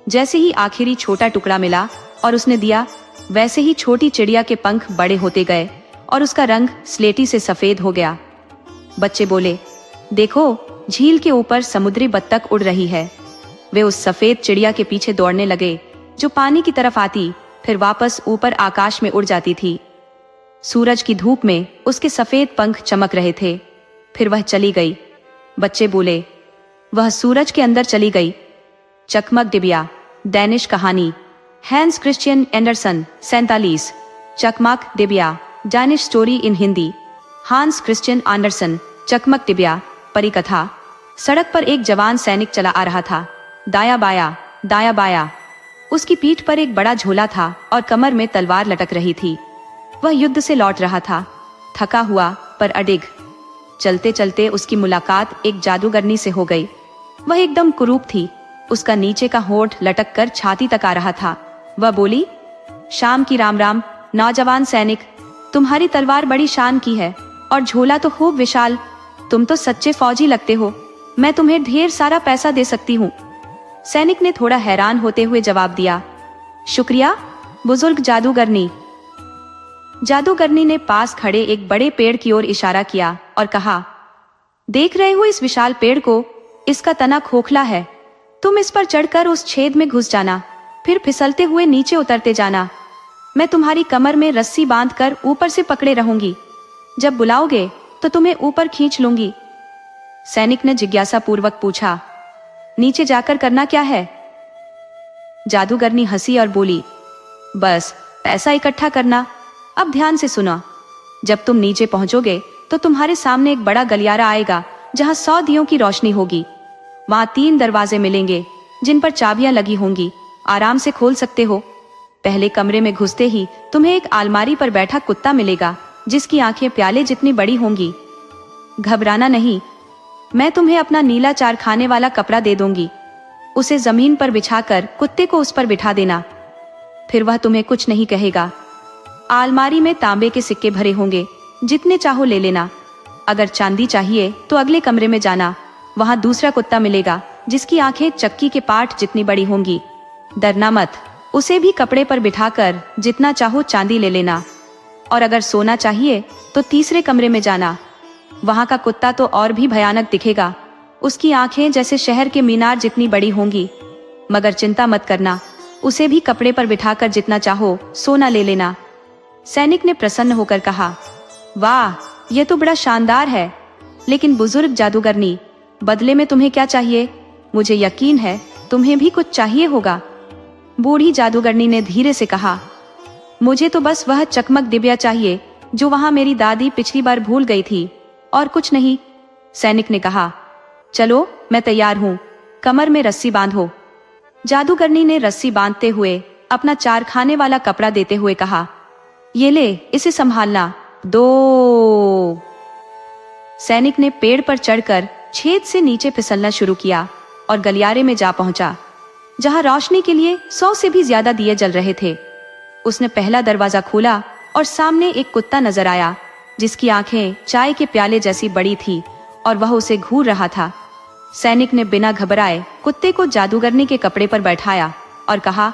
जैसे ही आखिरी छोटा टुकड़ा मिला और उसने दिया, वैसे ही छोटी चिड़िया के पंख बड़े होते गए और उसका रंग स्लेटी से सफेद हो गया। बच्चे बोले, देखो, झील के ऊपर समुद्री बत्तख उड़ रही है। वे उस सफेद चिड़िया के पीछे दौड़ने लगे, जो पानी की तरफ आती फिर वापस ऊपर आकाश में उड़ जाती थी। सूरज की धूप में उसके सफेद पंख चमक रहे थे। फिर वह चली गई। बच्चे बोले, वह सूरज के अंदर चली गई। चकमक डिबिया, डैनिश कहानी, हैंस क्रिश्चियन एंडरसन 47। चकमक डिबिया, Danish story in Hindi, Hans Christian Anderson. चकमक डिबिया, परिकथा। सड़क पर एक जवान सैनिक चला आ रहा था। दाया बाया, दाया बाया। उसकी पीठ पर एक बड़ा झोला था और कमर में तलवार लटक रही थी। वह युद्ध से लौट रहा था, थका हुआ पर अडिग। चलते चलते उसकी मुलाकात एक जादूगरनी से हो गई। वह एकदम कुरूप थी। उसका नीचे का होंठ लटक कर छाती तक आ रहा था। वह बोली, शाम की राम राम नौजवान सैनिक, तुम्हारी तलवार बड़ी शान की है और झोला तो खूब विशाल। तुम तो सच्चे फौजी लगते हो। मैं तुम्हें ढेर सारा पैसा दे सकती हूँ। सैनिक ने थोड़ा हैरान होते हुए जवाब दिया, शुक्रिया बुजुर्ग जादूगरनी। जादूगरनी ने पास खड़े एक बड़े पेड़ की ओर इशारा किया और कहा, देख रहे हो इस विशाल पेड़ को? इसका तना खोखला है। तुम इस पर चढ़कर उस छेद में घुस जाना, फिर फिसलते हुए नीचे उतरते जाना। मैं तुम्हारी कमर में रस्सी बांधकर ऊपर से पकड़े रहूंगी। जब बुलाओगे तो तुम्हें ऊपर खींच लूंगी। सैनिक ने जिज्ञासा पूर्वक पूछा, नीचे जाकर करना क्या है? जादूगरनी हंसी और बोली, बस पैसा इकट्ठा करना। अब ध्यान से सुनो। जब तुम नीचे पहुंचोगे तो तुम्हारे सामने एक बड़ा गलियारा आएगा जहां 100 दियों की रोशनी होगी। वहां 3 दरवाजे मिलेंगे जिन पर चाबियां लगी होंगी। आराम से खोल सकते हो। पहले कमरे में घुसते ही तुम्हें एक अलमारी पर बैठा कुत्ता मिलेगा जिसकी आंखें प्याले जितनी बड़ी होंगी। घबराना नहीं, मैं तुम्हें अपना नीला चारखाने वाला कपड़ा दे दूंगी। उसे जमीन पर बिछाकर कुत्ते को उस पर बिठा देना। फिर वह तुम्हें कुछ नहीं कहेगा। अलमारी में तांबे के सिक्के भरे होंगे, जितने चाहो ले लेना। अगर चांदी चाहिए तो अगले कमरे में जाना। वहां दूसरा कुत्ता मिलेगा जिसकी आंखें चक्की के पाट जितनी बड़ी होंगी। डरना मत, उसे भी कपड़े पर बिठाकर जितना चाहो चांदी ले लेना। और अगर सोना चाहिए तो तीसरे कमरे में जाना। वहां का कुत्ता तो और भी भयानक दिखेगा। उसकी आंखें जैसे शहर के मीनार जितनी बड़ी होंगी। मगर चिंता मत करना, उसे भी कपड़े पर बिठाकर जितना चाहो सोना ले लेना। सैनिक ने प्रसन्न होकर कहा, वाह, यह तो बड़ा शानदार है। लेकिन बुजुर्ग जादूगरनी, बदले में तुम्हें क्या चाहिए? मुझे यकीन है तुम्हें भी कुछ चाहिए होगा। बूढ़ी जादूगरनी ने धीरे से कहा, मुझे तो बस वह चकमक डिबिया चाहिए जो वहां मेरी दादी पिछली बार भूल गई थी, और कुछ नहीं। सैनिक ने कहा, चलो मैं तैयार हूं, कमर में रस्सी बांधो। जादूगरनी ने रस्सी बांधते हुए अपना चारखाने वाला कपड़ा देते हुए कहा, ये ले, इसे संभालना। दो। सैनिक ने पेड़ पर चढ़कर छेद से नीचे फिसलना शुरू किया और गलियारे में जा पहुंचा, जहां रोशनी के लिए 100 से भी ज्यादा दिए जल रहे थे। उसने पहला दरवाजा खोला और सामने एक कुत्ता नजर आया, जिसकी आंखें चाय के प्याले जैसी बड़ी थी और वह उसे घूर रहा था। सैनिक ने बिना घबराए कुत्ते को जादूगरनी के कपड़े पर बैठाया और कहा,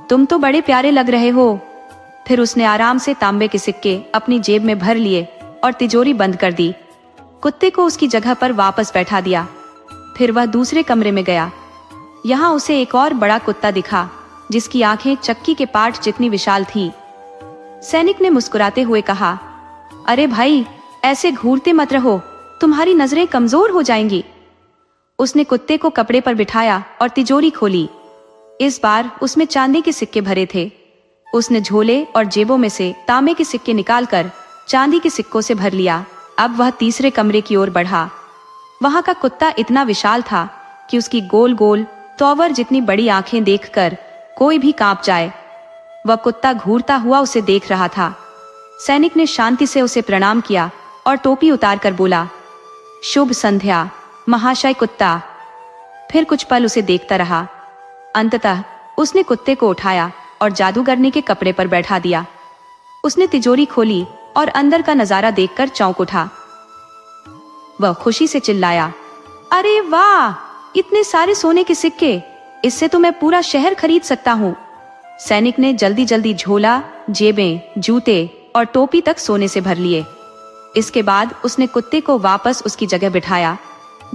तुम तो बड़े प्यारे लग रहे हो। फिर उसने आराम से तांबे के सिक्के अपनी जेब में भर लिए और तिजोरी बंद कर दी। कुत्ते को उसकी जगह पर वापस बैठा दिया। फिर वह दूसरे कमरे में गया। यहाँ उसे एक और बड़ा कुत्ता दिखा, जिसकी आंखें चक्की के पाट जितनी विशाल थी। सैनिक ने मुस्कुराते हुए कहा, अरे भाई, ऐसे घूरते मत रहो, तुम्हारी नजरें कमजोर हो जाएंगी। उसने कुत्ते को कपड़े पर बिठाया और तिजोरी खोली। इस बार उसमें चांदी के सिक्के भरे थे। उसने झोले और जेबों में से तांबे के सिक्के निकालकर चांदी के सिक्कों से भर लिया। अब वह तीसरे कमरे की ओर बढ़ा। वहां का कुत्ता इतना विशाल था कि उसकी गोल गोल तोवर जितनी बड़ी आंखें देखकर कोई भी कांप जाए। वह कुत्ता घूरता हुआ उसे देख रहा था। सैनिक ने शांति से उसे प्रणाम किया और टोपी उतारकर बोला, शुभ संध्या महाशय कुत्ता। फिर कुछ पल उसे देखता रहा। अंततः उसने कुत्ते को उठाया और जादूगरनी के कपड़े पर बैठा दिया। उसने तिजोरी खोली और अंदर का नजारा देखकर चौंक उठा। वह खुशी से चिल्लाया, अरे वाह, इतने सारे सोने के सिक्के, इससे तो मैं पूरा शहर खरीद सकता हूँ। सैनिक ने जल्दी जल्दी झोला, जेबें, जूते और टोपी तक सोने से भर लिए। इसके बाद उसने कुत्ते को वापस उसकी जगह बिठाया,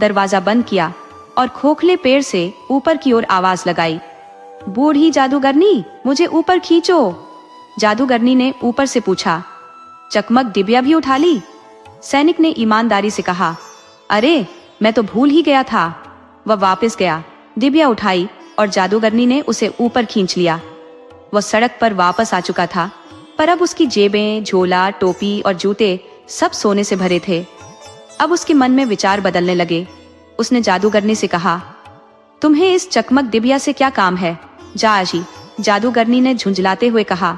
दरवाजा बंद किया और खोखले पेड़ से ऊपर की ओर आवाज लगाई, बूढ़ी जादूगरनी, मुझे ऊपर खींचो। जादूगरनी ने ऊपर से पूछा, चकमक डिबिया भी उठा ली? सैनिक ने ईमानदारी से कहा, अरे मैं तो भूल ही गया था। वह वापस गया, डिबिया उठाई और जादूगरनी ने उसे ऊपर खींच लिया। वह सड़क पर वापस आ चुका था, पर अब उसकी जेबें, झोला, टोपी और जूते सब सोने से भरे थे। अब उसके मन में विचार बदलने लगे। उसने जादूगरनी से कहा, तुम्हें इस चकमक डिबिया से क्या काम है? जा आजी। जादूगरनी ने झुंझलाते हुए कहा,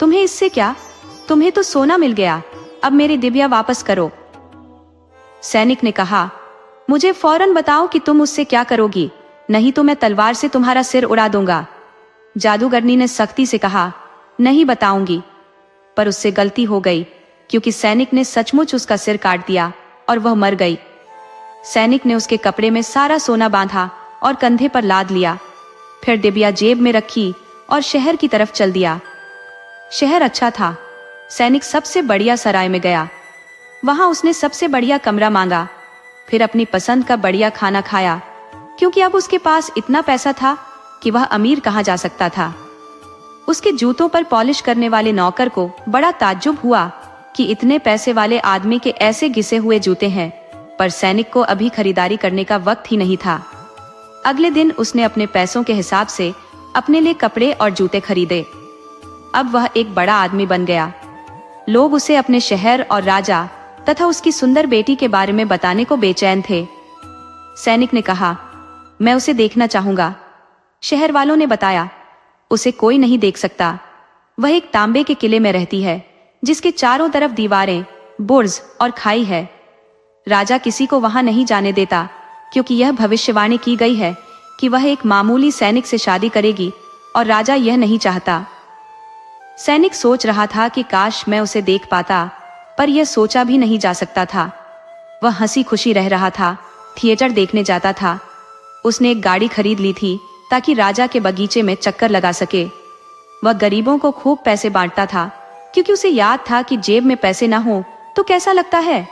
तुम्हें इससे क्या? तुम्हें तो सोना मिल गया, अब मेरी डिबिया वापस करो। सैनिक ने कहा, मुझे फौरन बताओ कि तुम उससे क्या करोगी, नहीं तो मैं तलवार से तुम्हारा सिर उड़ा दूंगा। जादूगरनी ने सख्ती से कहा, नहीं बताऊंगी। पर उससे गलती हो गई, क्योंकि सैनिक ने सचमुच उसका सिर काट दिया और वह मर गई। सैनिक ने उसके कपड़े में सारा सोना बांधा और कंधे पर लाद लिया। फिर डिबिया जेब में रखी और शहर की तरफ चल दिया। शहर अच्छा था। सैनिक सबसे बढ़िया सराय में गया। वहां उसने सबसे बढ़िया कमरा मांगा, फिर अपनी पसंद का बढ़िया खाना खाया, क्योंकि अब उसके पास इतना पैसा था कि वह अमीर कहा जा सकता था। उसके जूतों पर पॉलिश करने वाले नौकर को बड़ा ताज्जुब हुआ कि इतने पैसे वाले आदमी के ऐसे घिसे हुए जूते हैं, पर सैनिक को अभी खरीदारी करने का वक्त ही नहीं था। अगले दिन उसने अपने पैसों के हिसाब से अपने लिए कपड़े और जूते खरीदे। अब वह एक बड़ा आदमी बन गया। लोग उसे अपने शहर और राजा तथा उसकी सुंदर बेटी के बारे में बताने को बेचैन थे। सैनिक ने कहा, मैं उसे देखना चाहूंगा। शहर वालों ने बताया, उसे कोई नहीं देख सकता। वह एक तांबे के किले में रहती है, जिसके चारों तरफ दीवारें, बुर्ज और खाई है। राजा किसी को वहां नहीं जाने देता, क्योंकि यह भविष्यवाणी की गई है कि वह एक मामूली सैनिक से शादी करेगी, और राजा यह नहीं चाहता। सैनिक सोच रहा था कि काश मैं उसे देख पाता, पर यह सोचा भी नहीं जा सकता था। वह हंसी खुशी रह रहा था, थिएटर देखने जाता था। उसने एक गाड़ी खरीद ली थी ताकि राजा के बगीचे में चक्कर लगा सके। वह गरीबों को खूब पैसे बांटता था, क्योंकि उसे याद था कि जेब में पैसे ना हो तो कैसा लगता है।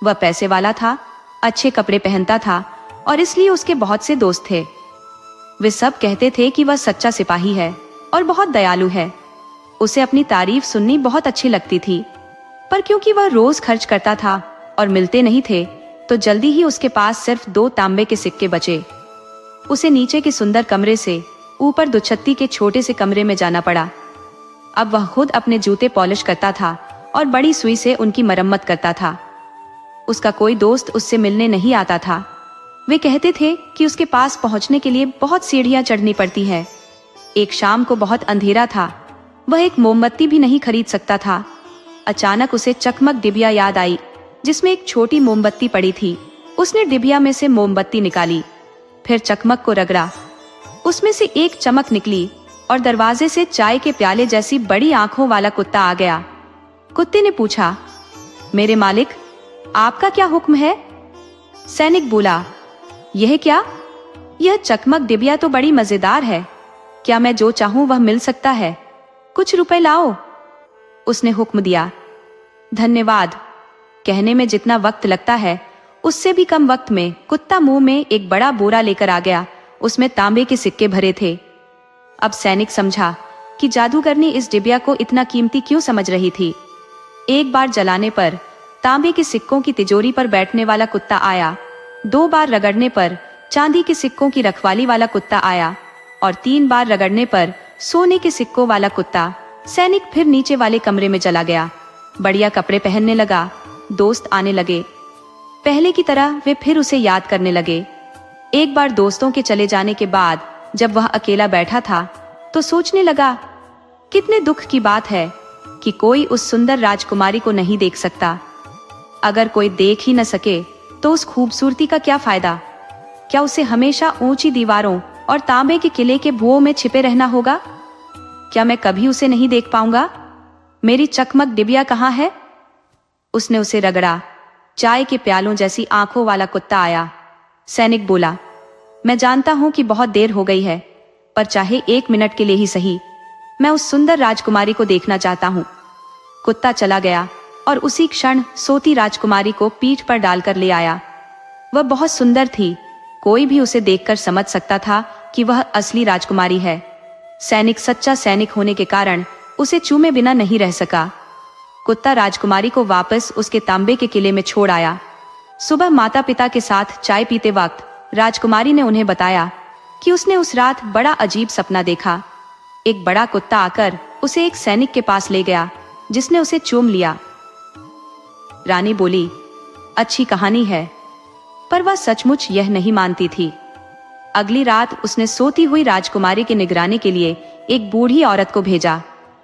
वह पैसे वाला था, अच्छे कपड़े पहनता था और इसलिए उसके बहुत से दोस्त थे। वे सब कहते थे कि वह सच्चा सिपाही है और बहुत दयालु है। उसे अपनी तारीफ सुननी बहुत अच्छी लगती थी, पर क्योंकि वह रोज खर्च करता था और मिलते नहीं थे, तो जल्दी ही उसके पास सिर्फ 2 तांबे के सिक्के बचे। उसे नीचे के सुंदर कमरे से ऊपर दुछत्ती के छोटे से कमरे में जाना पड़ा। अब वह खुद अपने जूते पॉलिश करता था और बड़ी सुई से उनकी मरम्मत करता था। उसका कोई दोस्त उससे मिलने नहीं आता था। वे कहते थे कि उसके पास पहुंचने के लिए बहुत सीढ़ियां चढ़नी पड़ती है। एक शाम को बहुत अंधेरा था, वह एक मोमबत्ती भी नहीं खरीद सकता था। अचानक उसे चकमक डिबिया याद आई, जिसमें एक छोटी मोमबत्ती पड़ी थी। उसने डिबिया में से मोमबत्ती निकाली, फिर चकमक को रगड़ा। उसमें से एक चमक निकली और दरवाजे से चाय के प्याले जैसी बड़ी आंखों वाला कुत्ता आ गया। कुत्ते ने पूछा, मेरे मालिक, आपका क्या हुक्म है? सैनिक बोला, यह क्या? यह चकमक डिबिया तो बड़ी मजेदार है। क्या मैं जो चाहूं वह मिल सकता है? कुछ रुपए लाओ। उसने हुक्म दिया। धन्यवाद। कहने में जितना वक्त लगता है, उससे भी कम वक्त में कुत्ता मुंह में एक बड़ा बोरा लेकर आ गया। उसमें तांबे के सिक्के भरे थे। अब सैनिक समझा कि जादूगरनी इस डिबिया को इतना कीमती क्यों समझ रही थी। एक बार जलाने पर तांबे के सिक्कों की तिजोरी पर बैठने वाला कुत्ता आया, 2 बार रगड़ने पर चांदी के सिक्कों की रखवाली वाला कुत्ता आया और 3 बार रगड़ने पर सोने के सिक्कों वाला कुत्ता। सैनिक फिर नीचे वाले कमरे में चला गया, बढ़िया कपड़े पहनने लगा। दोस्त आने लगे। पहले की तरह वे फिर उसे याद करने लगे। एक बार दोस्तों के चले जाने के बाद जब वह अकेला बैठा था, तो सोचने लगा, कितने दुख की बात है कि कोई उस सुंदर राजकुमारी को नहीं देख सकता। अगर कोई देख ही न सके तो उस खूबसूरती का क्या फायदा? क्या उसे हमेशा ऊंची दीवारों और तांबे के किले के भुओं में छिपे रहना होगा? क्या मैं कभी उसे नहीं देख पाऊंगा? मेरी चकमक डिबिया कहाँ है? उसने उसे रगड़ा। चाय के प्यालों जैसी आंखों वाला कुत्ता आया। सैनिक बोला, मैं जानता हूं कि बहुत देर हो गई है, पर चाहे 1 मिनट के लिए ही सही, मैं उस सुंदर राजकुमारी को देखना चाहता हूं। कुत्ता चला गया और उसी क्षण सोती राजकुमारी को पीठ पर डालकर ले आया। वह बहुत सुंदर थी। कोई भी उसे देखकर समझ सकता था कि वह असली राजकुमारी है। सैनिक सच्चा सैनिक होने के कारण उसे चूमे बिना नहीं रह सका। कुत्ता राजकुमारी को वापस उसके तांबे के किले में छोड़ आया। सुबह माता पिता के साथ चाय पीते वक्त राजकुमारी ने उन्हें बताया कि उसने उस रात बड़ा अजीब सपना देखा। एक बड़ा कुत्ता आकर उसे एक सैनिक के पास ले गया, जिसने उसे चूम लिया। रानी बोली, अच्छी कहानी है, पर वह सचमुच यह नहीं मानती थी। अगली रात उसने सोती हुई राजकुमारी की निगरानी के लिए एक बूढ़ी औरत को भेजा,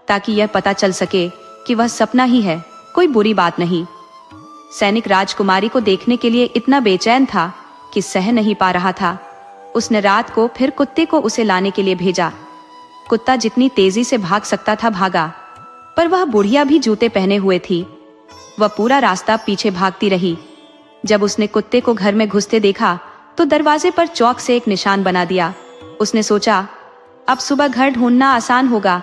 ताकि यह पता चल सके कि वह सपना ही है, कोई बुरी बात नहीं। सैनिक राजकुमारी को देखने के लिए इतना बेचैन था कि सह नहीं पा रहा था। उसने रात को फिर कुत्ते को उसे लाने के लिए भेजा। कुत्ता जितनी तेजी से भाग सकता था भागा, पर वह बुढ़िया भी जूते पहने हुए थी। वह पूरा रास्ता पीछे भागती रही। जब उसने कुत्ते को घर में घुसते देखा तो दरवाजे पर चौक से एक निशान बना दिया। उसने सोचा, अब सुबह घर ढूंढना आसान होगा,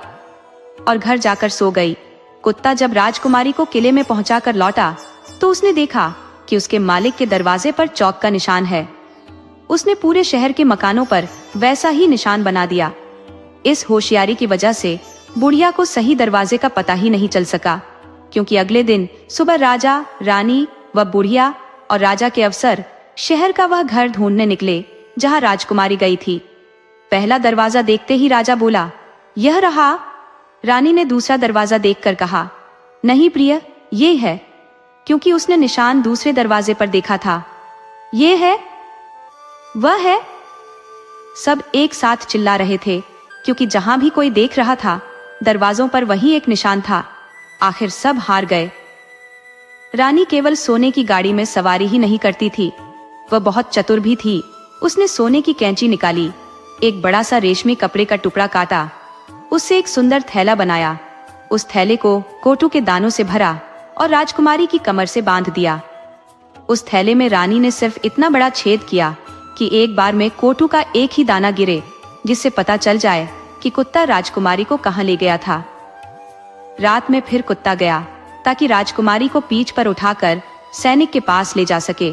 और घर जाकर सो गई। कुत्ता जब राजकुमारी को किले में पहुंचाकर लौटा तो उसने देखा कि उसके मालिक के दरवाजे पर चौक का निशान है। उसने पूरे शहर के मकानों पर वैसा ही निशान बना दिया। इस होशियारी की वजह से बुढ़िया को सही दरवाजे का पता ही नहीं चल सका, क्योंकि अगले दिन सुबह राजा, रानी व बुढ़िया और राजा के अफसर शहर का वह घर ढूंढने निकले जहां राजकुमारी गई थी। पहला दरवाजा देखते ही राजा बोला, यह रहा। रानी ने दूसरा दरवाजा देखकर कहा, नहीं प्रिय, ये है, क्योंकि उसने निशान दूसरे दरवाजे पर देखा था। ये है, वह है। सब एक साथ चिल्ला रहे थे, क्योंकि जहां भी कोई देख रहा था दरवाजों पर वही एक निशान था। आखिर सब हार गए। रानी केवल सोने की गाड़ी में सवारी ही नहीं करती थी, वह बहुत चतुर भी थी। उसने सोने की कैंची निकाली, एक बड़ा सा रेशमी कपड़े का टुकड़ा काटा, उससे एक सुंदर थैला बनाया। उस थैले को कोटू के दानों से भरा और राजकुमारी की कमर से बांध दिया। उस थैले में रानी ने सिर्फ इतना बड़ा छेद किया कि एक बार में कोटू का एक ही दाना गिरे, जिससे पता चल जाए कि कुत्ता राजकुमारी को कहां ले गया था। रात में फिर कुत्ता गया ताकि राजकुमारी को पीठ पर उठाकर सैनिक के पास ले जा सके।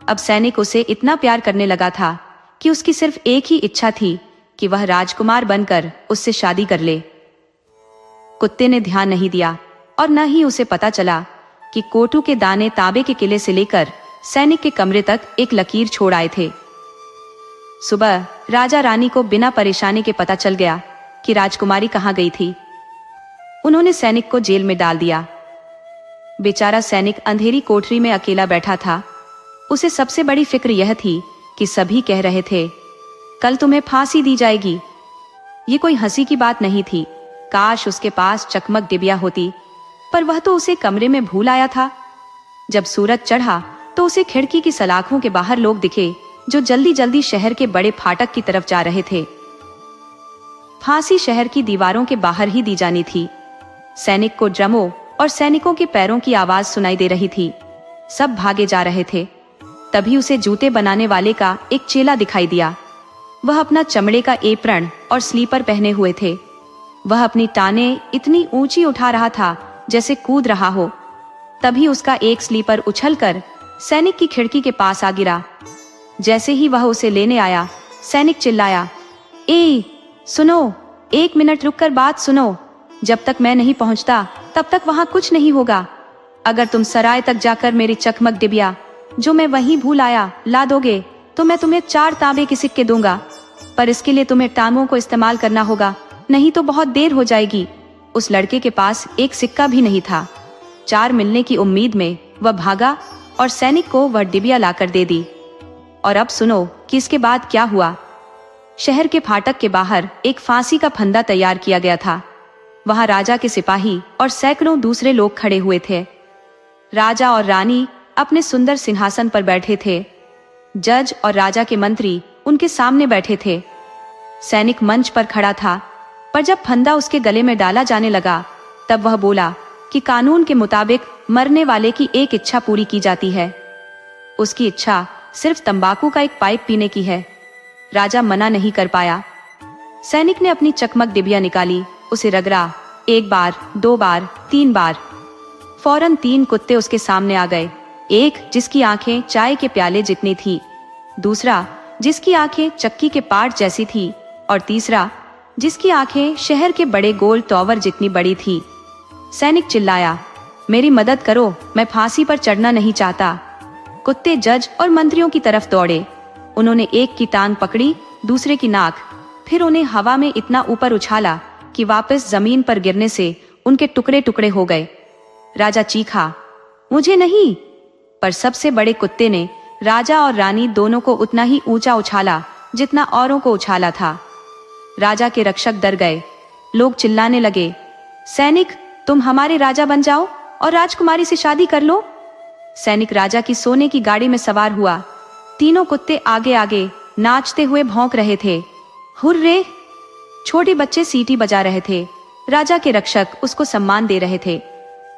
अब सैनिक उसे इतना प्यार करने लगा था कि उसकी सिर्फ एक ही इच्छा थी कि वह राजकुमार बनकर उससे शादी कर ले। कुत्ते ने ध्यान नहीं दिया और न ही उसे पता चला कि कोटू के दाने तांबे के किले से लेकर सैनिक के कमरे तक एक लकीर छोड़ आए थे। सुबह राजा रानी को बिना परेशानी के पता चल गया कि राजकुमारी कहाँ गई थी। उन्होंने सैनिक को जेल में डाल दिया। बेचारा सैनिक अंधेरी कोठरी में अकेला बैठा था। उसे सबसे बड़ी फिक्र यह थी कि सभी कह रहे थे, कल तुम्हें फांसी दी जाएगी। ये कोई हंसी की बात नहीं थी। काश उसके पास चकमक डिबिया होती, पर वह तो उसे कमरे में भूल आया था। जब सूरज चढ़ा तो उसे खिड़की की सलाखों के बाहर लोग दिखे जो जल्दी जल्दी शहर के बड़े फाटक की तरफ जा रहे थे। फांसी शहर की दीवारों के बाहर ही दी जानी थी। सैनिक को ड्रमों और सैनिकों के पैरों की आवाज सुनाई दे रही थी। सब भागे जा रहे थे। तभी उसे जूते बनाने वाले का एक चेला दिखाई दिया। वह अपना चमड़े का एप्रन और स्लीपर पहने हुए थे। वह अपनी टाने इतनी ऊंची उठा रहा था जैसे कूद रहा हो। तभी उसका एक स्लीपर उछलकर सैनिक की खिड़की के पास आ गिरा। जैसे ही वह उसे लेने आया, सैनिक चिल्लाया, ए सुनो, 1 मिनट रुककर बात सुनो। जब तक मैं नहीं पहुंचता तब तक वहां कुछ नहीं होगा। अगर तुम सराय तक जाकर मेरी चकमक डिबिया जो मैं वहीं भूल आया ला दोगे तो मैं तुम्हें 4 तांबे के सिक्के दूंगा। पर इसके लिए तुम्हें टांगों को इस्तेमाल करना होगा, नहीं तो बहुत देर हो जाएगी। उस लड़के के पास एक सिक्का भी नहीं था। 4 मिलने की उम्मीद में वह भागा और सैनिक को वह डिबिया लाकर दे दी। और अब सुनो कि इसके बाद क्या हुआ। शहर के फाटक के बाहर एक फांसी का फंदा तैयार किया गया था। वहां राजा के सिपाही और सैकड़ों दूसरे लोग खड़े हुए थे। राजा और रानी अपने सुंदर सिंहासन पर बैठे थे। जज और राजा के मंत्री उनके सामने बैठे थे। सैनिक मंच पर खड़ा था, पर जब फंदा उसके गले में डाला जाने लगा तब वह बोला कि कानून के मुताबिक मरने वाले की एक इच्छा पूरी की जाती है। उसकी इच्छा सिर्फ तंबाकू का एक पाइप पीने की है। राजा मना नहीं कर पाया। सैनिक ने अपनी चकमक डिबिया निकाली, उसे रगड़ा, 1 बार, 2 बार, 3 बार। फौरन 3 कुत्ते उसके सामने आ गए। एक जिसकी आंखें चाय के प्याले जितनी थी, दूसरा जिसकी आंखें चक्की के पाट जैसी थी, और तीसरा जिसकी आंखें शहर के बड़े गोल टॉवर जितनी बड़ी थी। सैनिक चिल्लाया, मेरी मदद करो, मैं फांसी पर चढ़ना नहीं चाहता। कुत्ते जज और मंत्रियों की तरफ दौड़े। उन्होंने एक की टांग पकड़ी, दूसरे की नाक, फिर उन्हें हवा में इतना ऊपर उछाला कि वापस जमीन पर गिरने से उनके टुकड़े टुकड़े हो गए। राजा चीखा, मुझे नहीं। पर सबसे बड़े कुत्ते ने राजा और रानी दोनों को उतना ही ऊंचा उछाला जितना औरों को उछाला था। राजा के रक्षक डर गए। लोग चिल्लाने लगे, सैनिक, तुम हमारे राजा बन जाओ और राजकुमारी से शादी कर लो। सैनिक राजा की सोने की गाड़ी में सवार हुआ। तीनों कुत्ते आगे आगे नाचते हुए भौंक रहे थे। हुर्रे! छोटे बच्चे सीटी बजा रहे थे। राजा के रक्षक उसको सम्मान दे रहे थे।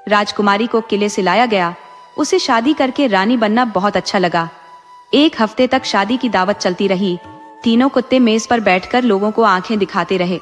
राजकुमारी को किले से लाया गया। उसे शादी करके रानी बनना बहुत अच्छा लगा। 1 हफ्ते तक शादी की दावत चलती रही। तीनों कुत्ते मेज पर बैठकर लोगों को आंखें दिखाते रहे।